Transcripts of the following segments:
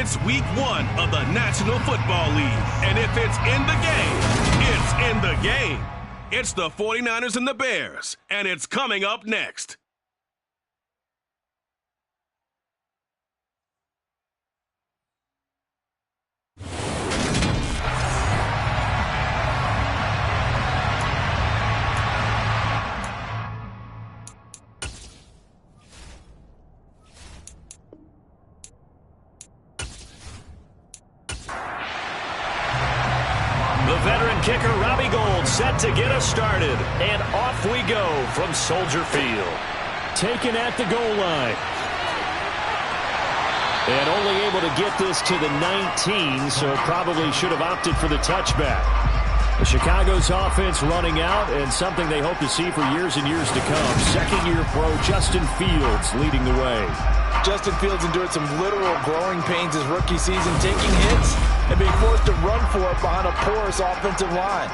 It's week 1 of the National Football League. And if it's in the game, it's in the game. It's the 49ers and the Bears, and it's coming up next. Veteran kicker Robbie Gould set to get us started. And off we go from Soldier Field. Taken at the goal line. And only able to get this to the 19, so probably should have opted for the touchback. Chicago's offense running out, and something they hope to see for years and years to come. Second-year pro Justin Fields leading the way. Justin Fields endured some literal growing pains his rookie season, taking hits and being forced to run for it behind a porous offensive line.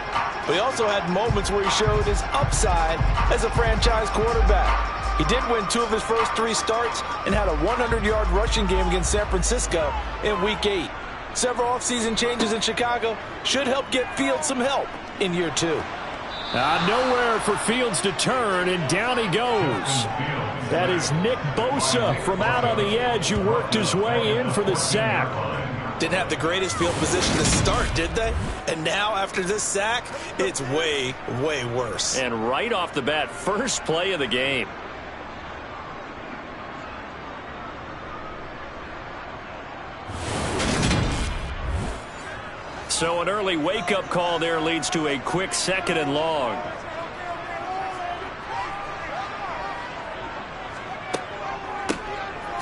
But he also had moments where he showed his upside as a franchise quarterback. He did win 2 of his first 3 starts and had a 100-yard rushing game against San Francisco in Week 8. Several offseason changes in Chicago should help get Fields some help in year 2. Nowhere for Fields to turn, and down he goes. That is Nick Bosa from out on the edge who worked his way in for the sack. Didn't have the greatest field position to start, did they? And now, after this sack, it's way, way worse. And right off the bat, first play of the game. So an early wake-up call there leads to a quick 2nd and long.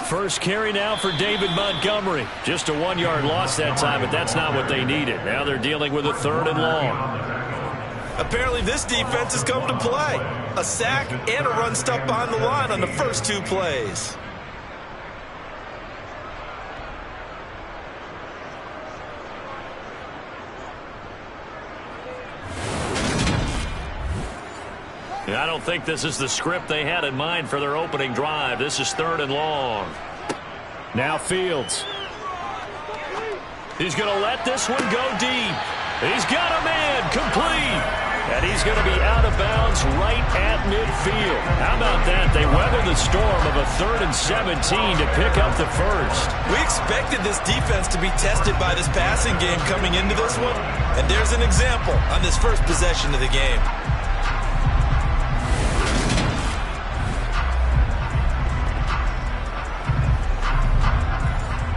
First carry now for David Montgomery. Just a 1-yard loss that time, but that's not what they needed. Now they're dealing with a 3rd and long. Apparently this defense has come to play. A sack and a run stuff behind the line on the first 2 plays. I don't think this is the script they had in mind for their opening drive. This is 3rd and long. Now Fields. He's going to let this one go deep. He's got a man complete. And he's going to be out of bounds right at midfield. How about that? They weather the storm of a 3rd and 17 to pick up the first. We expected this defense to be tested by this passing game coming into this one. And there's an example on this first possession of the game.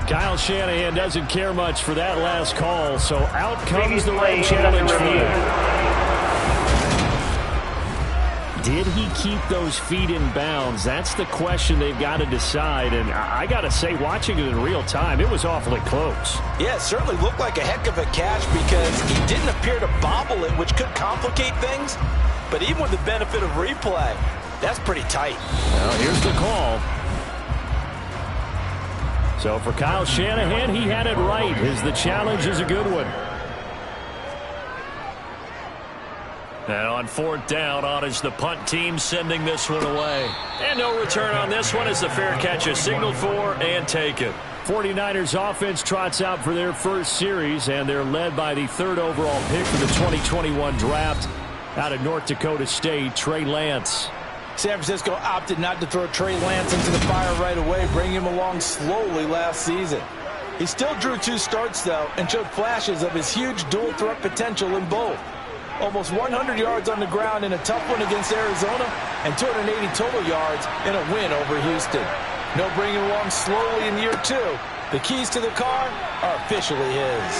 Kyle Shanahan doesn't care much for that last call, so out comes the right challenge for him. Did he keep those feet in bounds? That's the question they've got to decide, and I got to say, watching it in real time, it was awfully close. Yeah, it certainly looked like a heck of a catch because he didn't appear to bobble it, which could complicate things, but even with the benefit of replay, that's pretty tight. Well, here's the call. So for Kyle Shanahan, he had it right, as the challenge is a good one. And on 4th down, on is the punt team sending this one away. And no return on this one as the fair catch is signaled for and taken. 49ers offense trots out for their first series, and they're led by the 3rd overall pick for the 2021 draft out of North Dakota State, Trey Lance. San Francisco opted not to throw Trey Lance into the fire right away, bringing him along slowly last season. He still drew 2 starts, though, and showed flashes of his huge dual-threat potential in both. Almost 100 yards on the ground in a tough one against Arizona, and 280 total yards in a win over Houston. No bringing him along slowly in year 2. The keys to the car are officially his.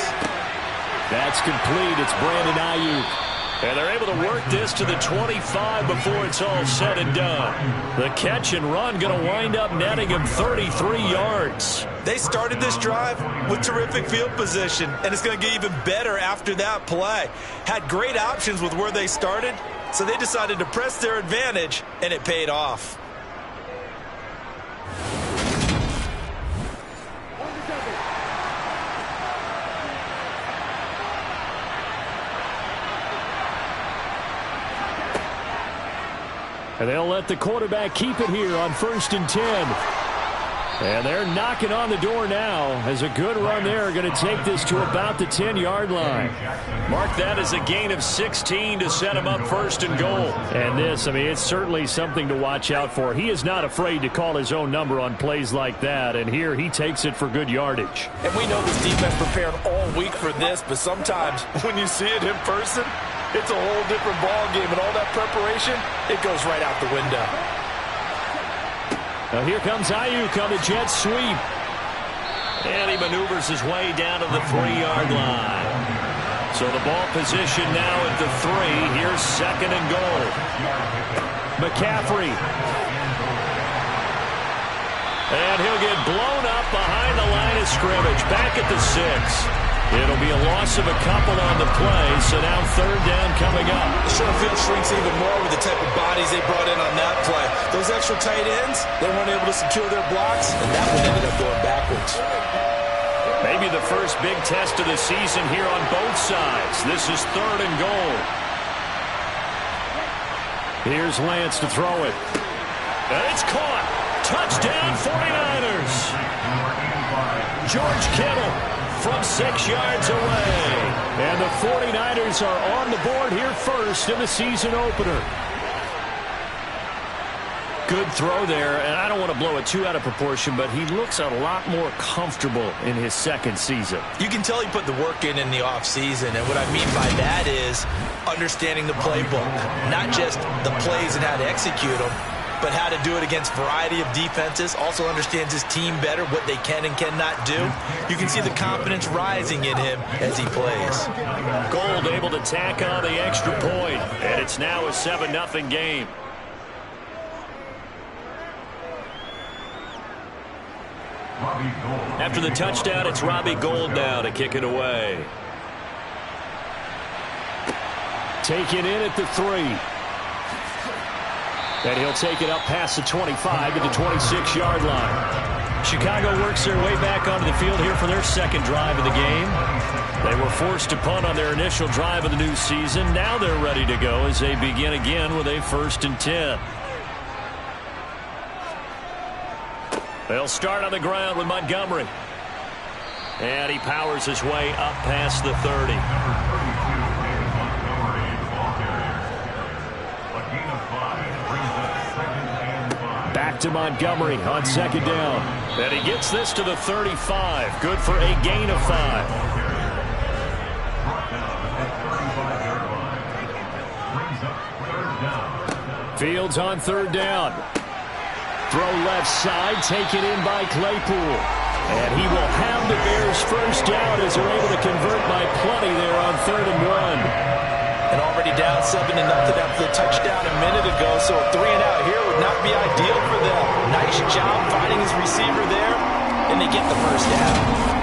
That's complete. It's Brandon Ayuk. And they're able to work this to the 25 before it's all said and done. The catch and run going to wind up netting him 33 yards. They started this drive with terrific field position, and it's going to get even better after that play. Had great options with where they started, so they decided to press their advantage, and it paid off. And they'll let the quarterback keep it here on 1st and 10. And they're knocking on the door now as a good run there. Going to take this to about the 10-yard line. Mark that as a gain of 16 to set him up first and goal. And this, I mean, it's certainly something to watch out for. He is not afraid to call his own number on plays like that. And here he takes it for good yardage. And we know this defense prepared all week for this, but sometimes when you see it in person, it's a whole different ball game. And all that preparation, it goes right out the window. Now here comes Ayuk on the jet sweep. And he maneuvers his way down to the 3-yard line. So the ball position now at the 3. Here's second and goal. McCaffrey. And he'll get blown up behind the line of scrimmage. Back at the 6. It'll be a loss of a couple on the play, so now third down coming up. The short field shrinks even more with the type of bodies they brought in on that play. Those extra tight ends, they weren't able to secure their blocks, and that one ended up going backwards. Maybe the first big test of the season here on both sides. This is third and goal. Here's Lance to throw it. And it's caught. Touchdown 49ers. George Kittle from 6 yards away. And the 49ers are on the board here first in the season opener. Good throw there, and I don't want to blow it too out of proportion, but he looks a lot more comfortable in his second season. You can tell he put the work in the offseason, and what I mean by that is understanding the playbook, not just the plays and how to execute them, but how to do it against a variety of defenses. Also understands his team better, what they can and cannot do. You can see the confidence rising in him as he plays. Gold able to tack on the extra point, and it's now a 7-0 game. After the touchdown, it's Robbie Gould now to kick it away. Taken in at the 3. And he'll take it up past the 25 to the 26-yard line. Chicago works their way back onto the field here for their second drive of the game. They were forced to punt on their initial drive of the new season. Now they're ready to go as they begin again with a 1st and 10. They'll start on the ground with Montgomery. And he powers his way up past the 30. Back to Montgomery on second down. And he gets this to the 35. Good for a gain of 5. Fields on third down. Throw left side, taken in by Claypool. And he will have the Bears first down as they're able to convert by plenty there on 3rd and 1. And already down 7-0 after the touchdown a minute ago, so a 3-and-out here would not be ideal for them. Nice job finding his receiver there, and they get the first down.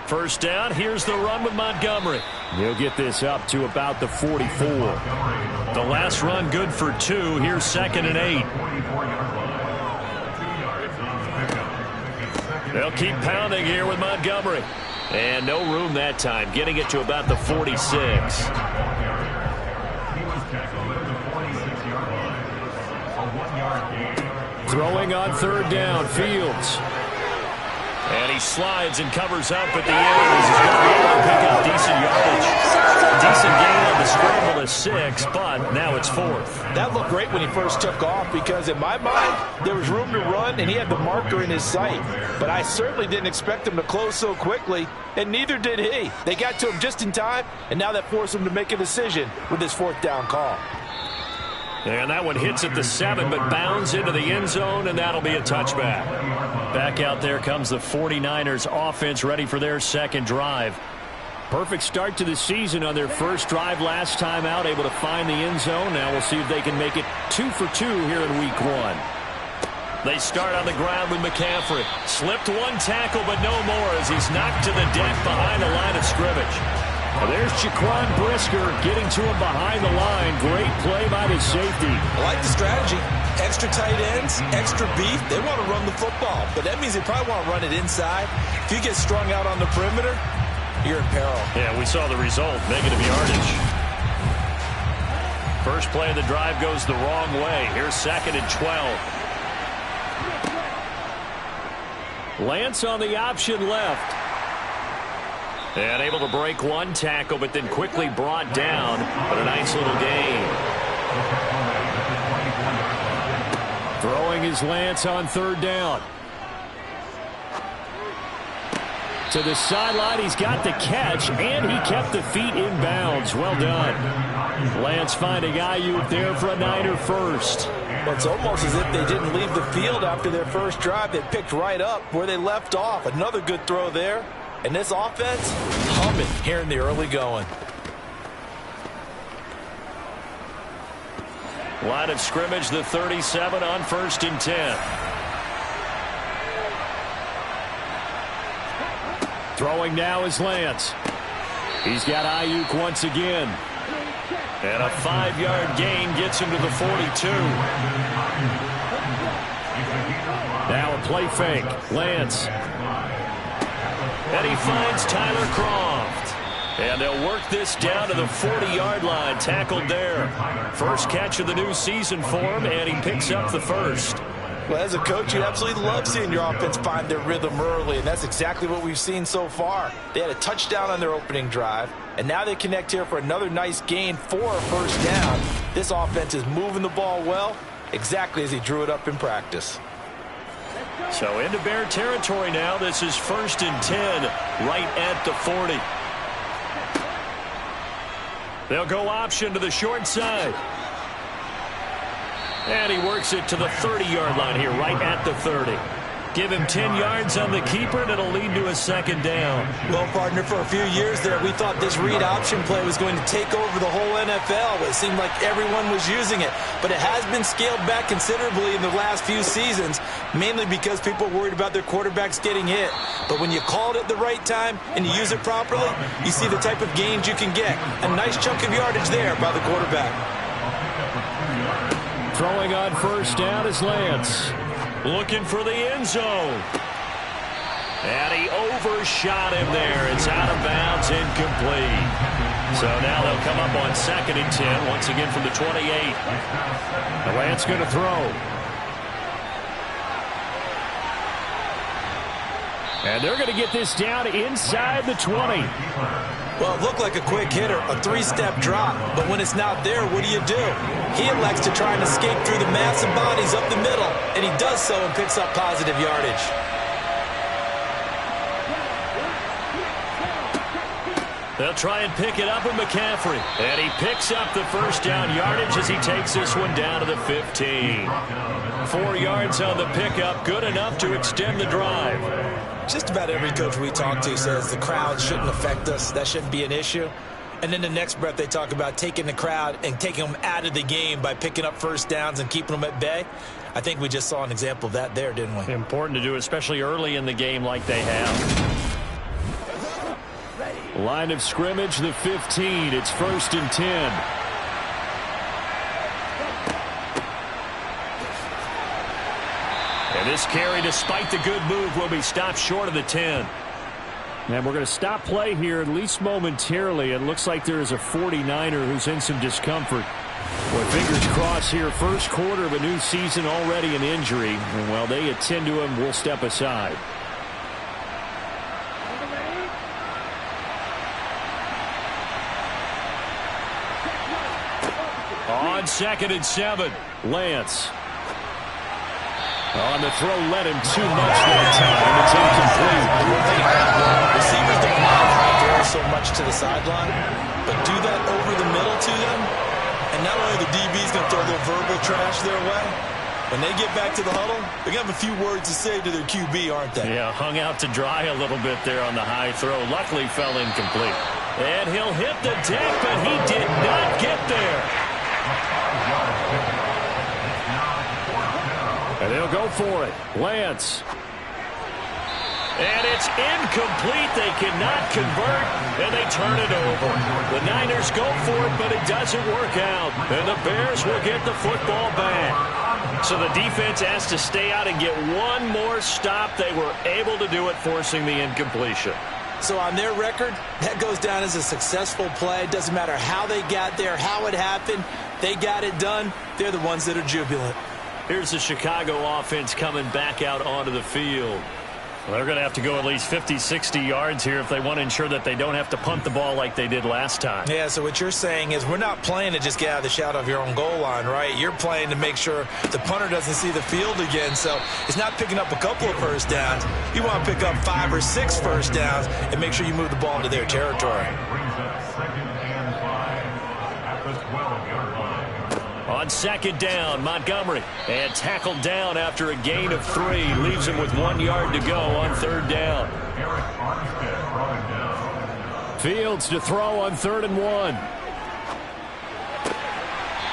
First down, here's the run with Montgomery. He'll get this up to about the 44. The last run good for 2. Here's 2nd and 8. They'll keep pounding here with Montgomery. And no room that time, getting it to about the 46. Throwing on third down, Fields. And he slides and covers up at the end as he's going to be able to pick up decent yardage. Decent gain on the scramble to 6, but now it's 4th. That looked great when he first took off because in my mind, there was room to run and he had the marker in his sight. But I certainly didn't expect him to close so quickly, and neither did he. They got to him just in time, and now that forced him to make a decision with his 4th down call. And that one hits at the 7, but bounds into the end zone, and that'll be a touchback. Back out there comes the 49ers offense ready for their second drive. Perfect start to the season on their first drive last time out, able to find the end zone. Now we'll see if they can make it 2 for 2 here in week 1. They start on the ground with McCaffrey. Slipped one tackle, but no more as he's knocked to the deck behind the line of scrimmage. There's Jaquan Brisker getting to him behind the line. Great play by the safety. I like the strategy. Extra tight ends, extra beef. They want to run the football, but that means they probably want to run it inside. If you get strung out on the perimeter, you're in peril. Yeah, we saw the result. Negative yardage. First play of the drive goes the wrong way. Here's 2nd and 12. Lance on the option left. And able to break one tackle, but then quickly brought down. But a nice little gain. Throwing is Lance on 3rd down. To the sideline, he's got the catch, and he kept the feet in bounds. Well done. Lance finding Ayuk there for a Niner first. Well, it's almost as if they didn't leave the field after their first drive. They picked right up where they left off. Another good throw there. And this offense, humming here in the early going. Line of scrimmage, the 37 on 1st and 10. Throwing now is Lance. He's got Ayuk once again. And a 5-yard gain gets him to the 42. Now a play fake. Lance. And he finds Tyler Croft. And they'll work this down to the 40-yard line. Tackled there. First catch of the new season for him, and he picks up the first. Well, as a coach, you absolutely love seeing your offense find their rhythm early, and that's exactly what we've seen so far. They had a touchdown on their opening drive, and now they connect here for another nice gain for a first down. This offense is moving the ball well, exactly as he drew it up in practice. So into Bear territory now. This is 1st and 10, right at the 40. They'll go option to the short side. And he works it to the 30-yard line here, right at the 30. Give him 10 yards on the keeper, and it'll lead to a 2nd down. Well, partner, for a few years there, we thought this read option play was going to take over the whole NFL. It seemed like everyone was using it. But it has been scaled back considerably in the last few seasons, mainly because people are worried about their quarterbacks getting hit. But when you call it at the right time and you use it properly, you see the type of gains you can get. A nice chunk of yardage there by the quarterback. Throwing on 1st down is Lance. Looking for the end zone. And he overshot him there. It's out of bounds, incomplete. So now they'll come up on 2nd and 10, once again from the 28. And Lance going to throw. And they're going to get this down inside the 20. Well, it looked like a quick hitter, a 3-step drop. But when it's not there, what do? He elects to try and escape through the massive bodies up the middle, and he does so and picks up positive yardage. They'll try and pick it up with McCaffrey. And he picks up the first down yardage as he takes this one down to the 15. 4 yards on the pickup, good enough to extend the drive. Just about every coach we talk to says the crowd shouldn't affect us. That shouldn't be an issue. And in the next breath, they talk about taking the crowd and taking them out of the game by picking up first downs and keeping them at bay. I think we just saw an example of that there, didn't we? Important to do, especially early in the game like they have. Line of scrimmage, the 15. It's 1st and 10. And this carry, despite the good move, will be stopped short of the 10. And we're going to stop play here, at least momentarily. It looks like there is a 49er who's in some discomfort. Boy, fingers crossed here. First quarter of a new season, already an injury. And while they attend to him, we'll step aside. On 2nd and 7, Lance. On the throw, led him too much that time. It's incomplete. Receivers don't mind how throw so much to the sideline, but do that over the middle to them, and not only the DB's going to throw their verbal trash their way, when they get back to the huddle, they're going to have a few words to say to their QB, aren't they? Yeah, hung out to dry a little bit there on the high throw. Luckily fell incomplete. And he'll hit the deck, but he did not get there. And they'll go for it. Lance. And it's incomplete. They cannot convert, and they turn it over. The Niners go for it, but it doesn't work out. And the Bears will get the football back. So the defense has to stay out and get one more stop. They were able to do it, forcing the incompletion. So on their record, that goes down as a successful play. It doesn't matter how they got there, how it happened. They got it done. They're the ones that are jubilant. Here's the Chicago offense coming back out onto the field. Well, they're going to have to go at least 50, 60 yards here if they want to ensure that they don't have to punt the ball like they did last time. Yeah, so what you're saying is we're not playing to just get out of the shadow of your own goal line, right? You're playing to make sure the punter doesn't see the field again. So it's not picking up a couple of first downs. You want to pick up 5 or 6 first downs and make sure you move the ball into their territory. On second down, Montgomery, and tackled down after a gain of 3. Leaves him with 1 yard to go on third down. Fields to throw on 3rd and 1.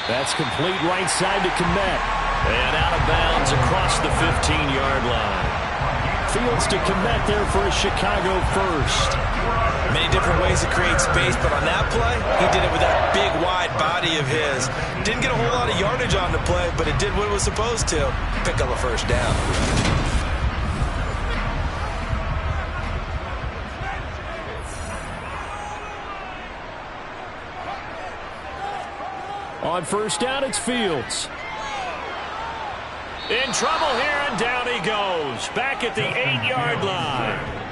That's complete right side to Kmet. And out of bounds across the 15-yard line. Fields to Kmet there for a Chicago first. Many different ways to create space, but on that play, he did it with that big, wide body of his. Didn't get a whole lot of yardage on the play, but it did what it was supposed to. Pick up a first down. On first down, it's Fields. In trouble here, and down he goes. Back at the 8-yard line.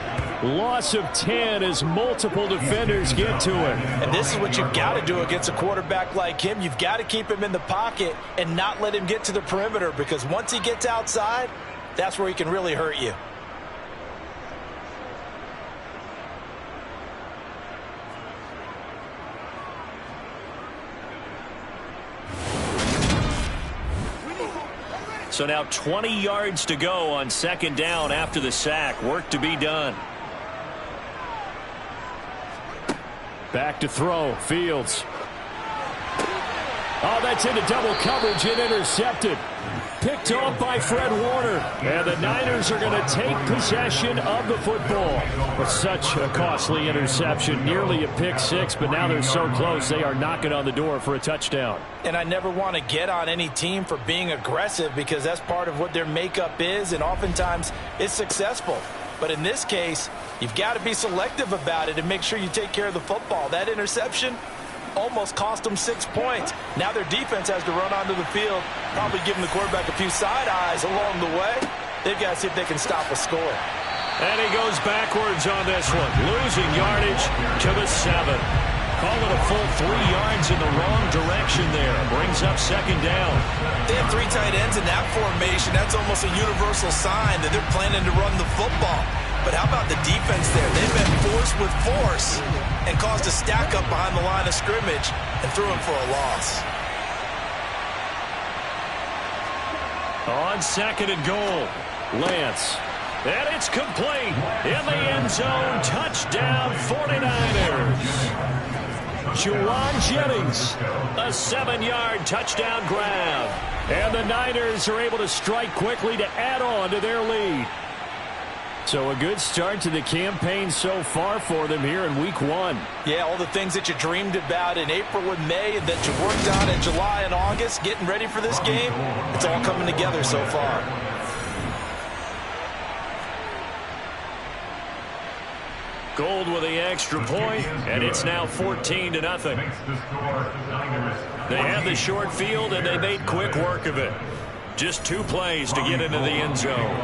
Loss of 10 as multiple defenders get to him. And this is what you've got to do against a quarterback like him. You've got to keep him in the pocket and not let him get to the perimeter, because once he gets outside, that's where he can really hurt you. So now 20 yards to go on second down after the sack. Work to be done. Back to throw. Fields. Oh, that's into double coverage and intercepted. Picked off by Fred Warner. And the Niners are going to take possession of the football. With such a costly interception. Nearly a pick 6, but now they're so close they are knocking on the door for a touchdown. And I never want to get on any team for being aggressive, because that's part of what their makeup is, and oftentimes it's successful. But in this case, you've got to be selective about it and make sure you take care of the football. That interception almost cost them 6 points. Now their defense has to run onto the field, probably giving the quarterback a few side eyes along the way. They've got to see if they can stop a score. And he goes backwards on this one, losing yardage to the 7. Call it a full 3 yards in the wrong direction there. Brings up second down. They have 3 tight ends in that formation. That's almost a universal sign that they're planning to run the football. But how about the defense there? They met force with force and caused a stack up behind the line of scrimmage and threw him for a loss. On second and goal, Lance. And it's complete. In the end zone, touchdown 49ers. Juwan Jennings, a 7-yard touchdown grab. And the Niners are able to strike quickly to add on to their lead. So a good start to the campaign so far for them here in week 1. Yeah, all the things that you dreamed about in April and May and that you worked on in July and August, getting ready for this game, it's all coming together so far. Gold with the extra point, and it's now 14-0. They have the short field, and they made quick work of it. Just 2 plays to get into the end zone.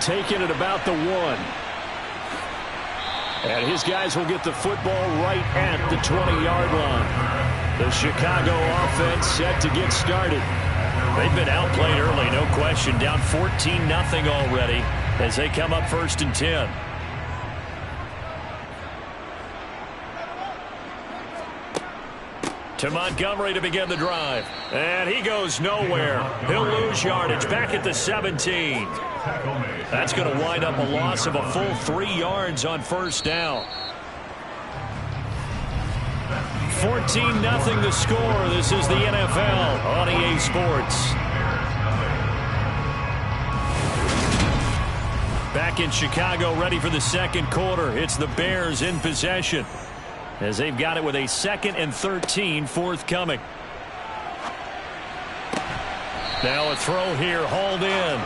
Taking it about the 1. And his guys will get the football right at the 20-yard line. The Chicago offense set to get started. They've been outplayed early, no question. Down 14-0 already as they come up 1st and 10. To Montgomery to begin the drive. And he goes nowhere. He'll lose yardage back at the 17. That's going to wind up a loss of a full 3 yards on first down. 14-0 the score. This is the NFL on EA Sports. back in Chicago, ready for the second quarter. It's the Bears in possession as they've got it with a 2nd and 13 forthcoming. Now a throw here, hauled in.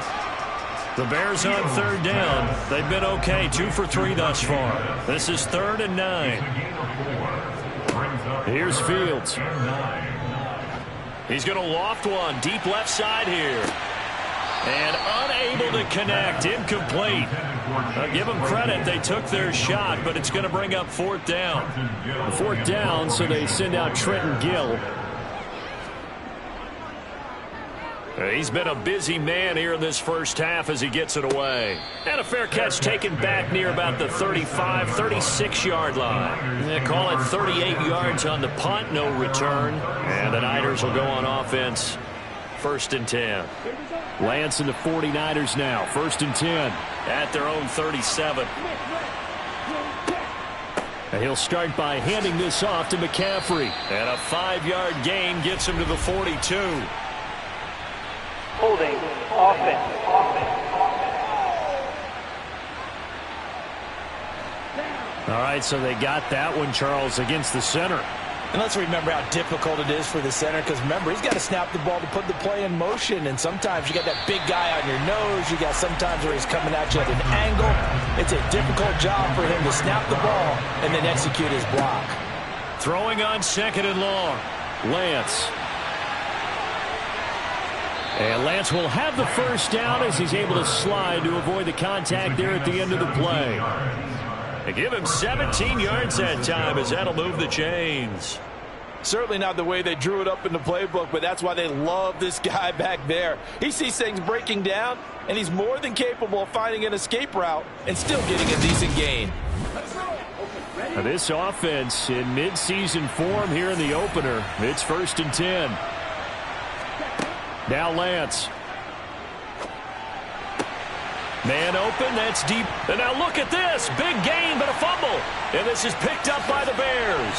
The Bears on 3rd down. They've been okay, 2 for 3 thus far. This is 3rd and 9. Here's Fields. He's going to loft one, deep left side here. And unable to connect, incomplete. Give them credit, they took their shot, but it's going to bring up 4th down. 4th down, so they send out Trenton Gill. He's been a busy man here in this first half as he gets it away. And a fair catch taken back near about the 35, 36-yard line. They call it 38 yards on the punt, no return. And the Niners will go on offense, 1st and 10. Lance and the 49ers now, 1st and 10. At their own 37. And he'll start by handing this off to McCaffrey. And a 5-yard gain gets him to the 42. Holding offense. All right, so they got that one, Charles, against the center. And let's remember how difficult it is for the center, because remember, he's got to snap the ball to put the play in motion, and sometimes you got that big guy on your nose. You got sometimes where he's coming at you at an angle. It's a difficult job for him to snap the ball and then execute his block. Throwing on 2nd and long. Lance. And Lance will have the 1st down as he's able to slide to avoid the contact there at the end of the play. They give him 17 yards that time as that'll move the chains. Certainly not the way they drew it up in the playbook, but that's why they love this guy back there. He sees things breaking down, and he's more than capable of finding an escape route and still getting a decent gain. Now this offense in midseason form here in the opener. It's 1st and 10. Now Lance. Man open, that's deep. And now look at this. Big gain, but a fumble. And this is picked up by the Bears.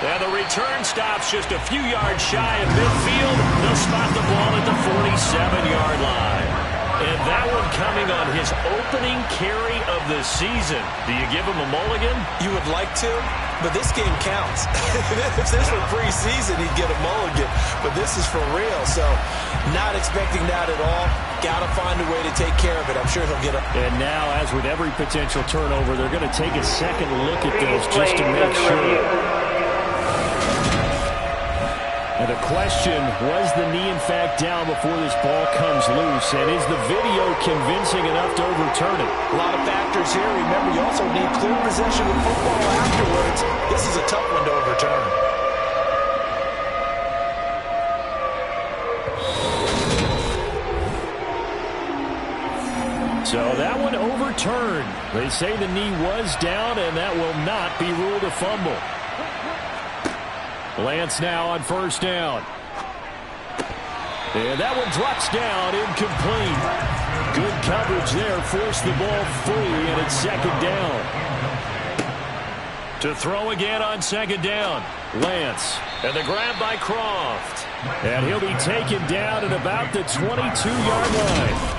And the return stops just a few yards shy of midfield. They'll spot the ball at the 47-yard line. And that one coming on his opening carry of the season. Do you give him a mulligan? You would like to, but this game counts. If this were preseason, he'd get a mulligan. But this is for real, so not expecting that at all. Got to find a way to take care of it. I'm sure he'll get it. And now, as with every potential turnover, they're going to take a second look at this just to make sure. And the question, was the knee in fact down before this ball comes loose? And is the video convincing enough to overturn it? A lot of factors here. Remember, you also need clear possession of football afterwards. This is a tough one to overturn. So that one overturned. They say the knee was down, and that will not be ruled a fumble. Lance now on 1st down. And that one drops down, incomplete. Good coverage there, forced the ball free, and it's 2nd down. To throw again on 2nd down. Lance. And the grab by Croft. And he'll be taken down at about the 22-yard line.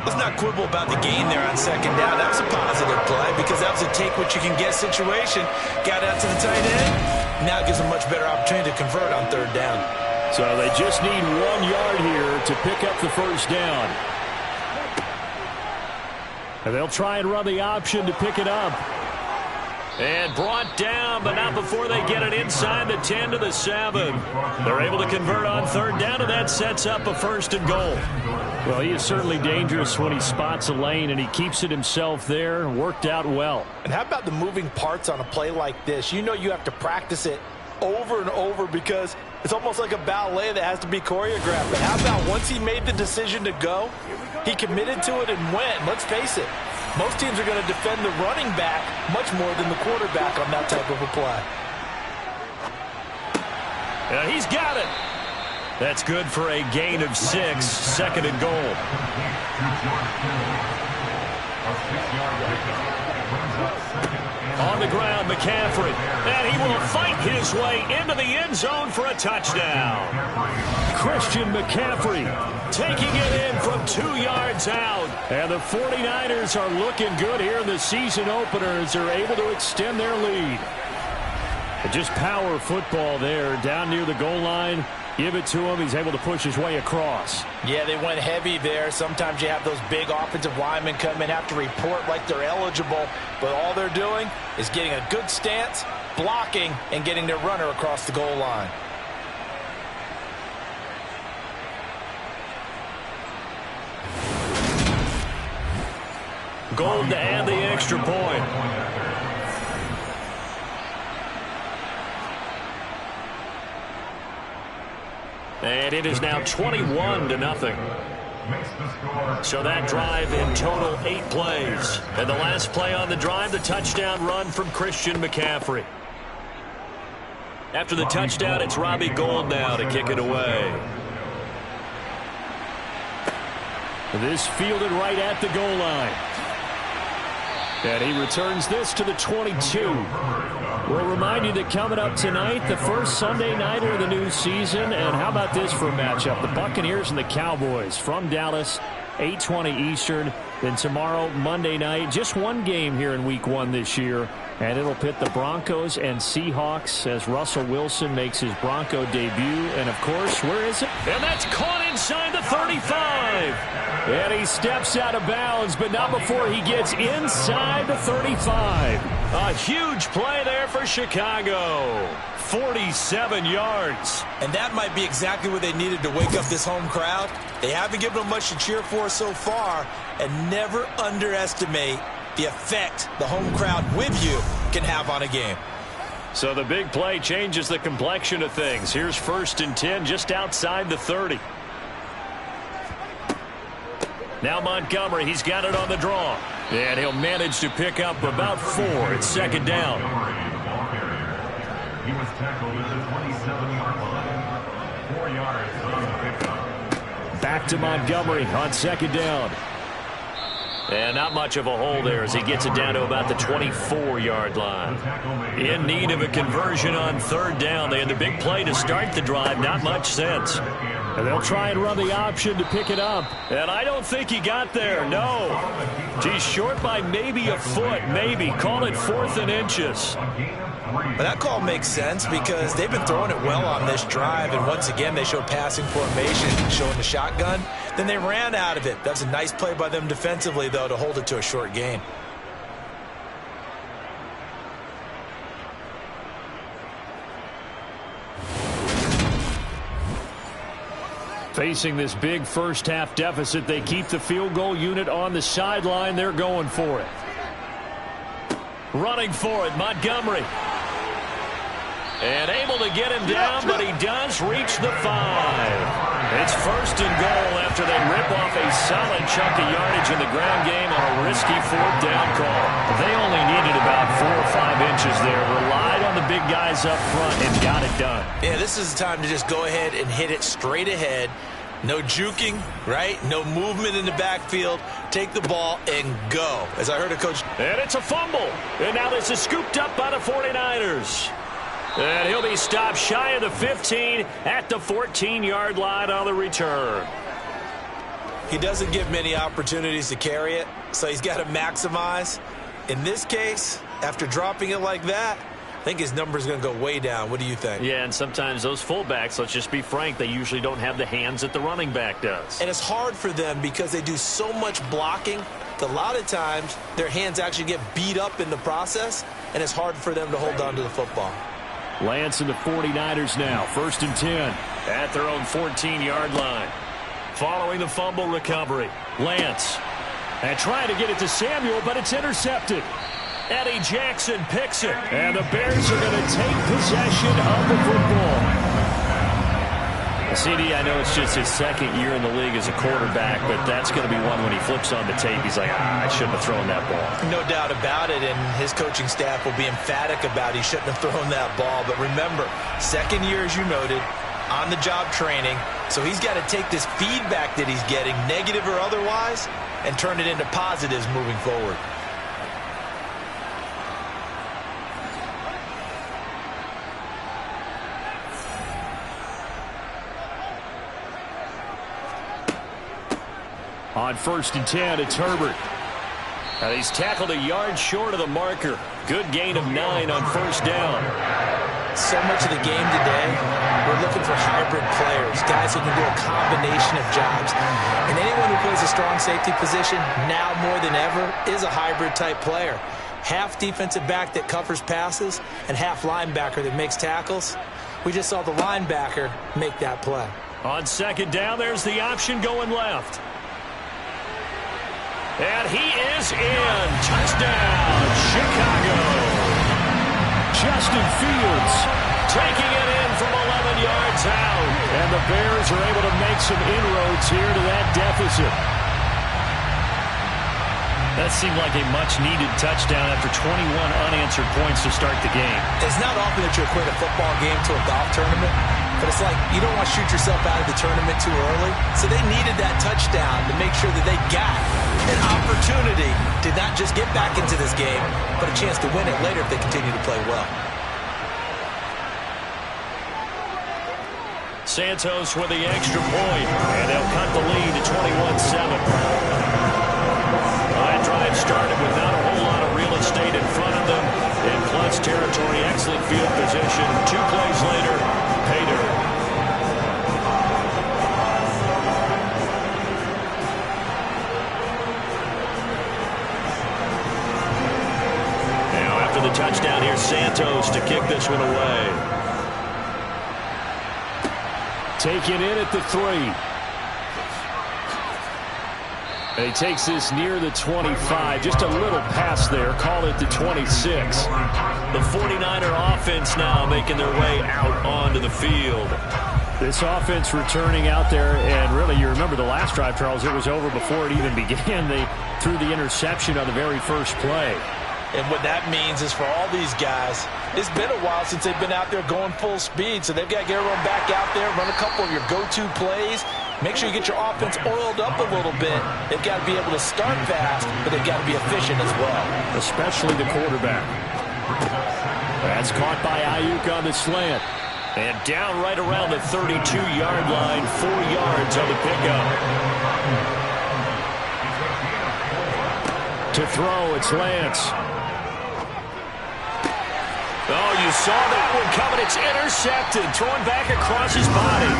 Let's not quibble about the gain there on 2nd down. That was a positive play because that was a take-what-you-can-get situation. Got out to the tight end. Now it gives them a much better opportunity to convert on 3rd down. So they just need 1 yard here to pick up the 1st down. And they'll try and run the option to pick it up. And brought down, but not before they get it inside the 10 to the 7. They're able to convert on 3rd down, and that sets up a 1st and goal. Well, he is certainly dangerous when he spots a lane, and he keeps it himself there. Worked out well. And how about the moving parts on a play like this? You know you have to practice it over and over because it's almost like a ballet that has to be choreographed. But how about once he made the decision to go, he committed to it and went. Let's face it, most teams are going to defend the running back much more than the quarterback on that type of a play. Yeah, he's got it. That's good for a gain of 6, 2nd and goal. On the ground, McCaffrey. And he will fight his way into the end zone for a touchdown. Christian McCaffrey taking it in from 2 yards out. And the 49ers are looking good here in the season opener as they're able to extend their lead. Just power football there down near the goal line. Give it to him. He's able to push his way across. Yeah, they went heavy there. Sometimes you have those big offensive linemen come in, have to report like they're eligible, but all they're doing is getting a good stance, blocking, and getting their runner across the goal line. Gold to add the extra point. And it is now 21-0. So that drive in total 8 plays. And the last play on the drive, the touchdown run from Christian McCaffrey. After the touchdown, it's Robbie Gould now to kick it away. This fielded right at the goal line. And he returns this to the 22. We'll remind you that coming up tonight, the first Sunday nighter of the new season. And how about this for a matchup? The Buccaneers and the Cowboys from Dallas, 8:20 Eastern. Then tomorrow, Monday night, just one game here in Week 1 this year. And it'll pit the Broncos and Seahawks as Russell Wilson makes his Bronco debut. And, of course, where is it? And that's caught inside the 35. And he steps out of bounds, but not before he gets inside the 35. A huge play there for Chicago. 47 yards. And that might be exactly what they needed to wake up this home crowd. They haven't given them much to cheer for so far, and never underestimate the effect the home crowd with you can have on a game. So the big play changes the complexion of things. Here's 1st and 10 just outside the 30. Now Montgomery, he's got it on the draw. And he'll manage to pick up about 4. It's 2nd down. He was tackled at the 27-yard line. 4 yards on the pickup. Back to Montgomery on 2nd down. And not much of a hole there as he gets it down to about the 24-yard line. In need of a conversion on 3rd down. They had the big play to start the drive. Not much sense. And they'll try and run the option to pick it up. And I don't think he got there. No. He's short by maybe a foot. Maybe. Call it 4th and inches. But that call makes sense because they've been throwing it well on this drive, and once again they showed passing formation, showing the shotgun. Then they ran out of it. That's a nice play by them defensively, though, to hold it to a short gain. Facing this big first-half deficit, they keep the field goal unit on the sideline. They're going for it. Running for it, Montgomery. And able to get him down, but he does reach the 5. It's 1st and goal after they rip off a solid chunk of yardage in the ground game on a risky 4th down call. They only needed about 4 or 5 inches there. Relied on the big guys up front and got it done. Yeah, this is the time to just go ahead and hit it straight ahead. No juking, right? No movement in the backfield. Take the ball and go. As I heard a coach. And it's a fumble. And now this is scooped up by the 49ers. And he'll be stopped shy of the 15 at the 14-yard line on the return. He doesn't give many opportunities to carry it, so he's got to maximize. In this case, after dropping it like that, I think his number is going to go way down. What do you think? Yeah, and sometimes those fullbacks, let's just be frank, they usually don't have the hands that the running back does. And it's hard for them because they do so much blocking that a lot of times their hands actually get beat up in the process, and it's hard for them to hold on to the football. Lance and the 49ers now, 1st and 10. At their own 14-yard line. Following the fumble recovery, Lance. And trying to get it to Samuel, but it's intercepted. Eddie Jackson picks it. And the Bears are going to take possession of the football. CD, I know it's just his 2nd year in the league as a quarterback, but that's going to be one when he flips on the tape, he's like, I shouldn't have thrown that ball. No doubt about it, and his coaching staff will be emphatic about he shouldn't have thrown that ball. But remember, 2nd year, as you noted, on-the-job training, so he's got to take this feedback that he's getting, negative or otherwise, and turn it into positives moving forward. On 1st and 10, it's Herbert. And he's tackled a yard short of the marker. Good gain of 9 on 1st down. So much of the game today, we're looking for hybrid players, guys who can do a combination of jobs. And anyone who plays a strong safety position, now more than ever, is a hybrid type player. Half defensive back that covers passes and half linebacker that makes tackles. We just saw the linebacker make that play. On 2nd down, there's the option going left. And he is in. Touchdown, Chicago. Justin Fields Taking it in from 11 yards out. And the Bears are able to make some inroads here to that deficit. That seemed like a much-needed touchdown after 21 unanswered points to start the game. It's not often that you equate a football game to a golf tournament, but it's like you don't want to shoot yourself out of the tournament too early. So they needed that touchdown to make sure that they got an opportunity to not just get back into this game, but a chance to win it later if they continue to play well. Santos with the extra point, and they'll cut the lead to 21-7. That drive started with not a whole lot of real estate in front of them. In plus territory, excellent field position. 2 plays later, pay dirt. Now after the touchdown, here's Santos to kick this one away. Taken in at the 3. And he takes this near the 25. Just a little pass there. Call it the 26. The 49er offense now making their way out onto the field. This offense returning out there, and really, you remember the last drive, Charles, it was over before it even began. They threw the interception on the very first play. And what that means is for all these guys, it's been a while since they've been out there going full speed, so they've got to get everyone back out there, run a couple of your go-to plays. Make sure you get your offense oiled up a little bit. They've got to be able to start fast, but they've got to be efficient as well. Especially the quarterback. That's caught by Ayuk on the slant. And down right around the 32-yard line, 4 yards on the pickup. To throw, it's Lance. Oh, you saw that one coming. It's intercepted. Throwing back across his body.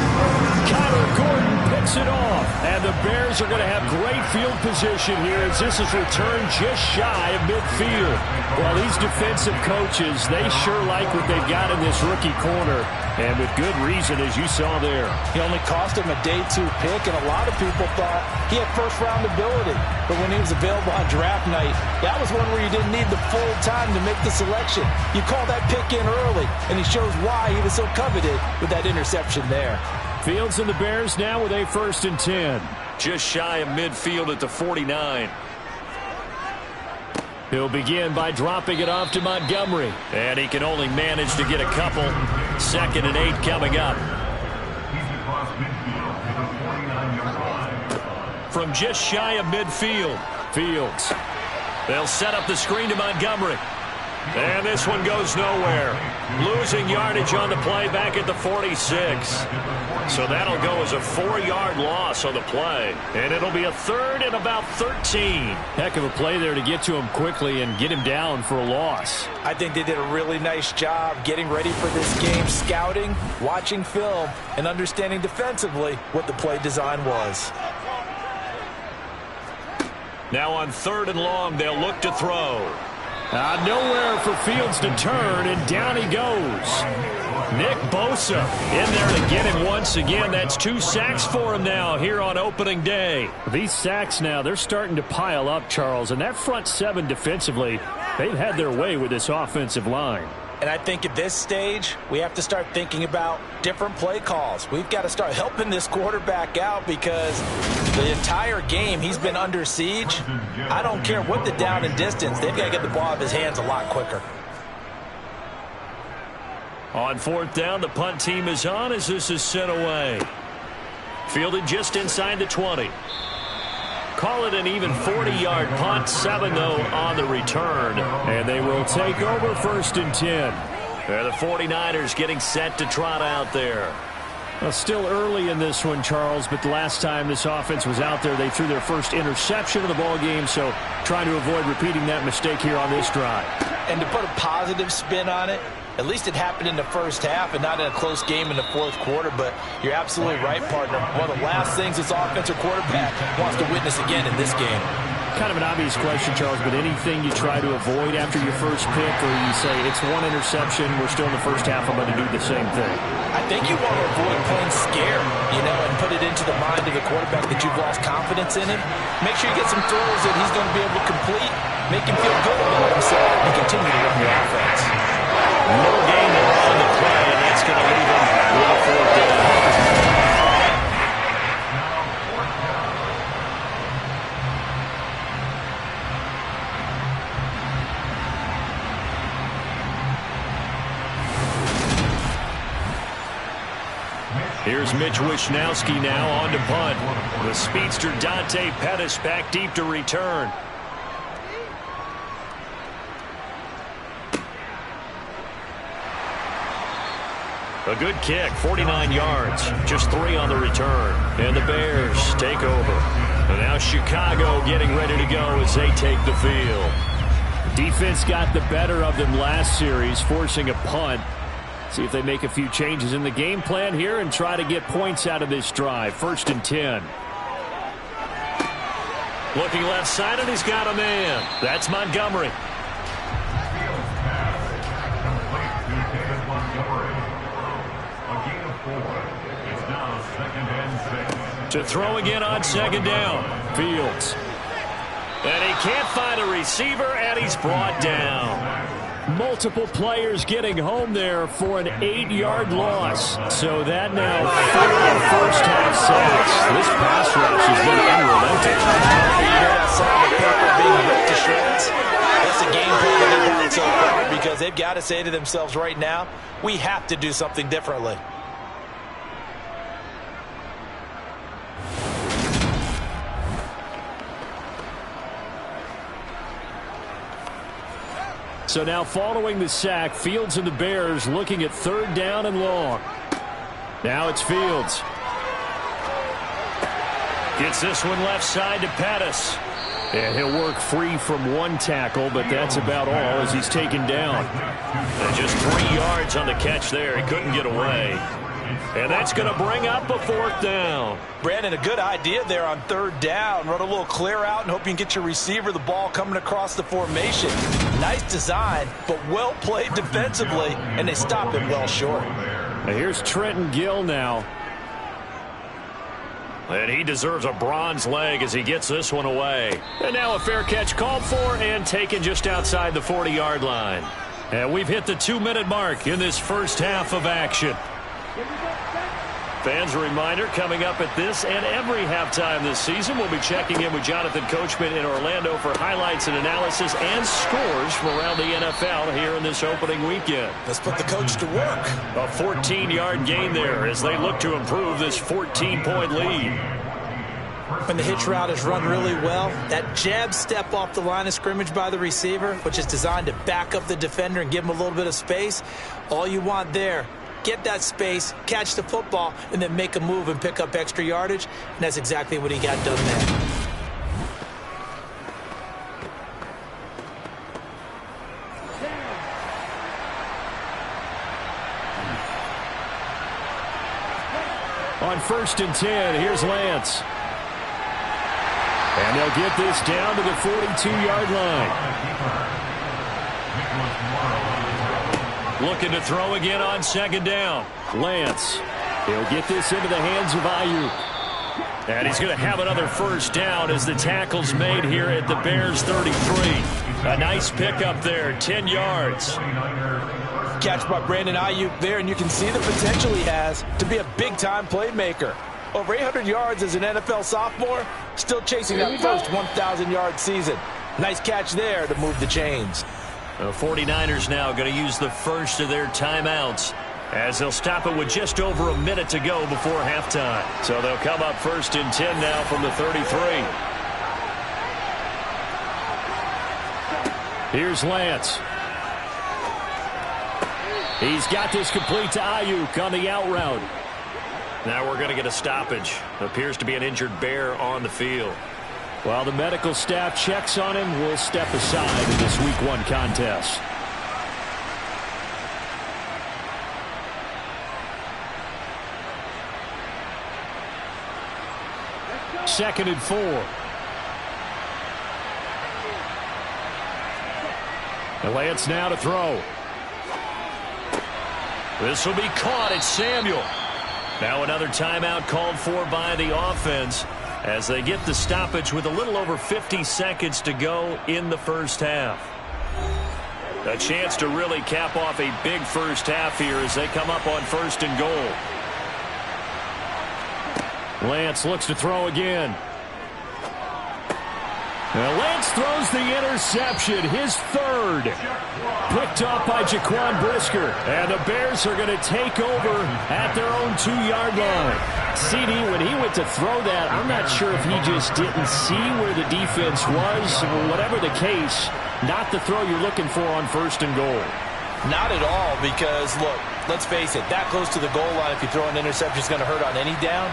Kyler Gordon picks it off. And the Bears are going to have great field position here as this is returned just shy of midfield. Well, these defensive coaches, they sure like what they've got in this rookie corner. And with good reason, as you saw there. He only cost him a day 2 pick, and a lot of people thought he had first-round ability. But when he was available on draft night, that was one where you didn't need the full time to make the selection. You call that pick in early, and he shows why he was so coveted with that interception there. Fields and the Bears now with a 1st and 10. Just shy of midfield at the 49. He'll begin by dropping it off to Montgomery. And he can only manage to get a couple. 2nd and 8 coming up. He's across midfield to the 49-yard line. From just shy of midfield. Fields. They'll set up the screen to Montgomery. And this one goes nowhere. Losing yardage on the play back at the 46. So that'll go as a 4-yard loss on the play. And it'll be a 3rd and about 13. Heck of a play there to get to him quickly and get him down for a loss. I think they did a really nice job getting ready for this game, scouting, watching film, and understanding defensively what the play design was. Now on 3rd and long, they'll look to throw. Nowhere for Fields to turn, and down he goes. Nick Bosa in there to get him once again. That's 2 sacks for him now here on opening day. These sacks now, they're starting to pile up, Charles, and that front 7 defensively, they've had their way with this offensive line. And I think at this stage, we have to start thinking about different play calls. We've got to start helping this quarterback out because the entire game he's been under siege. I don't care what the down and distance. They've got to get the ball out of his hands a lot quicker. On 4th down, the punt team is on as this is sent away. Fielded just inside the 20. Call it an even 40-yard punt. 7, though, on the return. And they will take over 1st and 10. The 49ers getting set to trot out there. Well, still early in this one, Charles, but the last time this offense was out there, they threw their first interception of the ball game, so trying to avoid repeating that mistake here on this drive. And to put a positive spin on it, at least it happened in the first half and not in a close game in the fourth quarter. But you're absolutely right, partner. One of the last things this offensive quarterback wants to witness again in this game. Kind of an obvious question, Charles, but anything you try to avoid after your first pick, or you say it's one interception, we're still in the first half, I'm going to do the same thing? I think you want to avoid playing scared, and put it into the mind of the quarterback that you've lost confidence in him. Make sure you get some throws that he's going to be able to complete, make him feel good about himself, and continue to run the offense. No gain on the play, and that's going to leave him with a fourth down. Here's Mitch Wishnowski now on to punt. The speedster Dante Pettis back deep to return. A good kick, 49 yards, just 3 on the return. And the Bears take over. And now Chicago getting ready to go as they take the field. Defense got the better of them last series, forcing a punt. See if they make a few changes in the game plan here and try to get points out of this drive. 1st and 10. Looking left side, and he's got a man. That's Montgomery. To throw again on 2nd down. Fields. And he can't find a receiver, and he's brought down. Multiple players getting home there for an 8-yard loss. So that now 4 first-half sacks. This pass rush has been unrelenting. You hear that sound of paper being ripped to shreds? That's a game plan that they've had so far, because they've got to say to themselves right now, we have to do something differently. So now following the sack, Fields and the Bears looking at 3rd down and long. Now it's Fields. Gets this one left side to Pettis. And he'll work free from 1 tackle, but that's about all as he's taken down. And just 3 yards on the catch there. He couldn't get away. And that's going to bring up a 4th down. Brandon, a good idea there on 3rd down. Run a little clear out and hope you can get your receiver the ball coming across the formation. Nice design, but well played defensively, and they stop it well short. Now here's Trenton Gill now. And he deserves a bronze leg as he gets this one away. And now a fair catch called for and taken just outside the 40-yard line. And we've hit the 2-minute mark in this first half of action. Fans, a reminder, coming up at this and every halftime this season, we'll be checking in with Jonathan Coachman in Orlando for highlights and analysis and scores from around the NFL here in this opening weekend. Let's put the coach to work. A 14-yard gain there as they look to improve this 14-point lead. When the hitch route is run really well, that jab step off the line of scrimmage by the receiver, which is designed to back up the defender and give him a little bit of space, all you want there, get that space, catch the football, and then make a move and pick up extra yardage, and that's exactly what he got done there. On 1st and 10, here's Lance. And they'll get this down to the 42-yard line. Looking to throw again on 2nd down. Lance. He'll get this into the hands of Ayuk. And he's going to have another 1st down as the tackle's made here at the Bears 33. A nice pickup there, 10 yards. Catch by Brandon Ayuk there, and you can see the potential he has to be a big-time playmaker. Over 800 yards as an NFL sophomore, still chasing that first 1,000-yard season. Nice catch there to move the chains. The 49ers now going to use the first of their timeouts as they'll stop it with just over a minute to go before halftime. So they'll come up 1st and 10 now from the 33. Here's Lance. He's got this complete to Ayuk on the out route. Now we're going to get a stoppage. Appears to be an injured Bear on the field. While the medical staff checks on him, we'll step aside in this Week 1 contest. Second and 4. And Lance now to throw. This will be caught. It's Samuel. Now another timeout called for by the offense as they get the stoppage with a little over 50 seconds to go in the first half. A chance to really cap off a big first half here as they come up on first and goal. Lance looks to throw again. Now Lance throws the interception, his third. Picked off by Jaquan Brisker. And the Bears are going to take over at their own 2-yard line. CD, when he went to throw that, I'm not sure if he just didn't see where the defense was. Whatever the case, not the throw you're looking for on first and goal. Not at all, because, look, let's face it, that close to the goal line, if you throw an interception, is going to hurt on any down.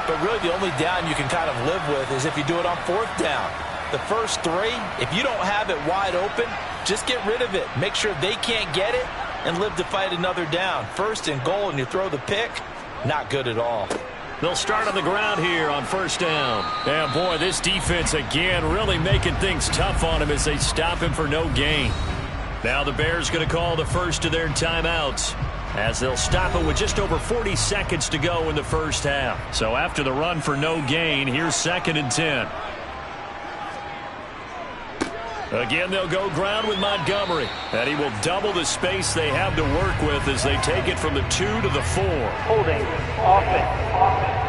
But really the only down you can kind of live with is if you do it on fourth down. The first 3, if you don't have it wide open, just get rid of it. Make sure they can't get it and live to fight another down. First and goal and you throw the pick, not good at all. They'll start on the ground here on first down. And boy, this defense again really making things tough on him as they stop him for no gain. Now the Bears going to call the first of their timeouts as they'll stop it with just over 40 seconds to go in the first half. So after the run for no gain, here's second and 10. Again, they'll go ground with Montgomery. And he will double the space they have to work with as they take it from the 2 to the 4. Holding. Offense.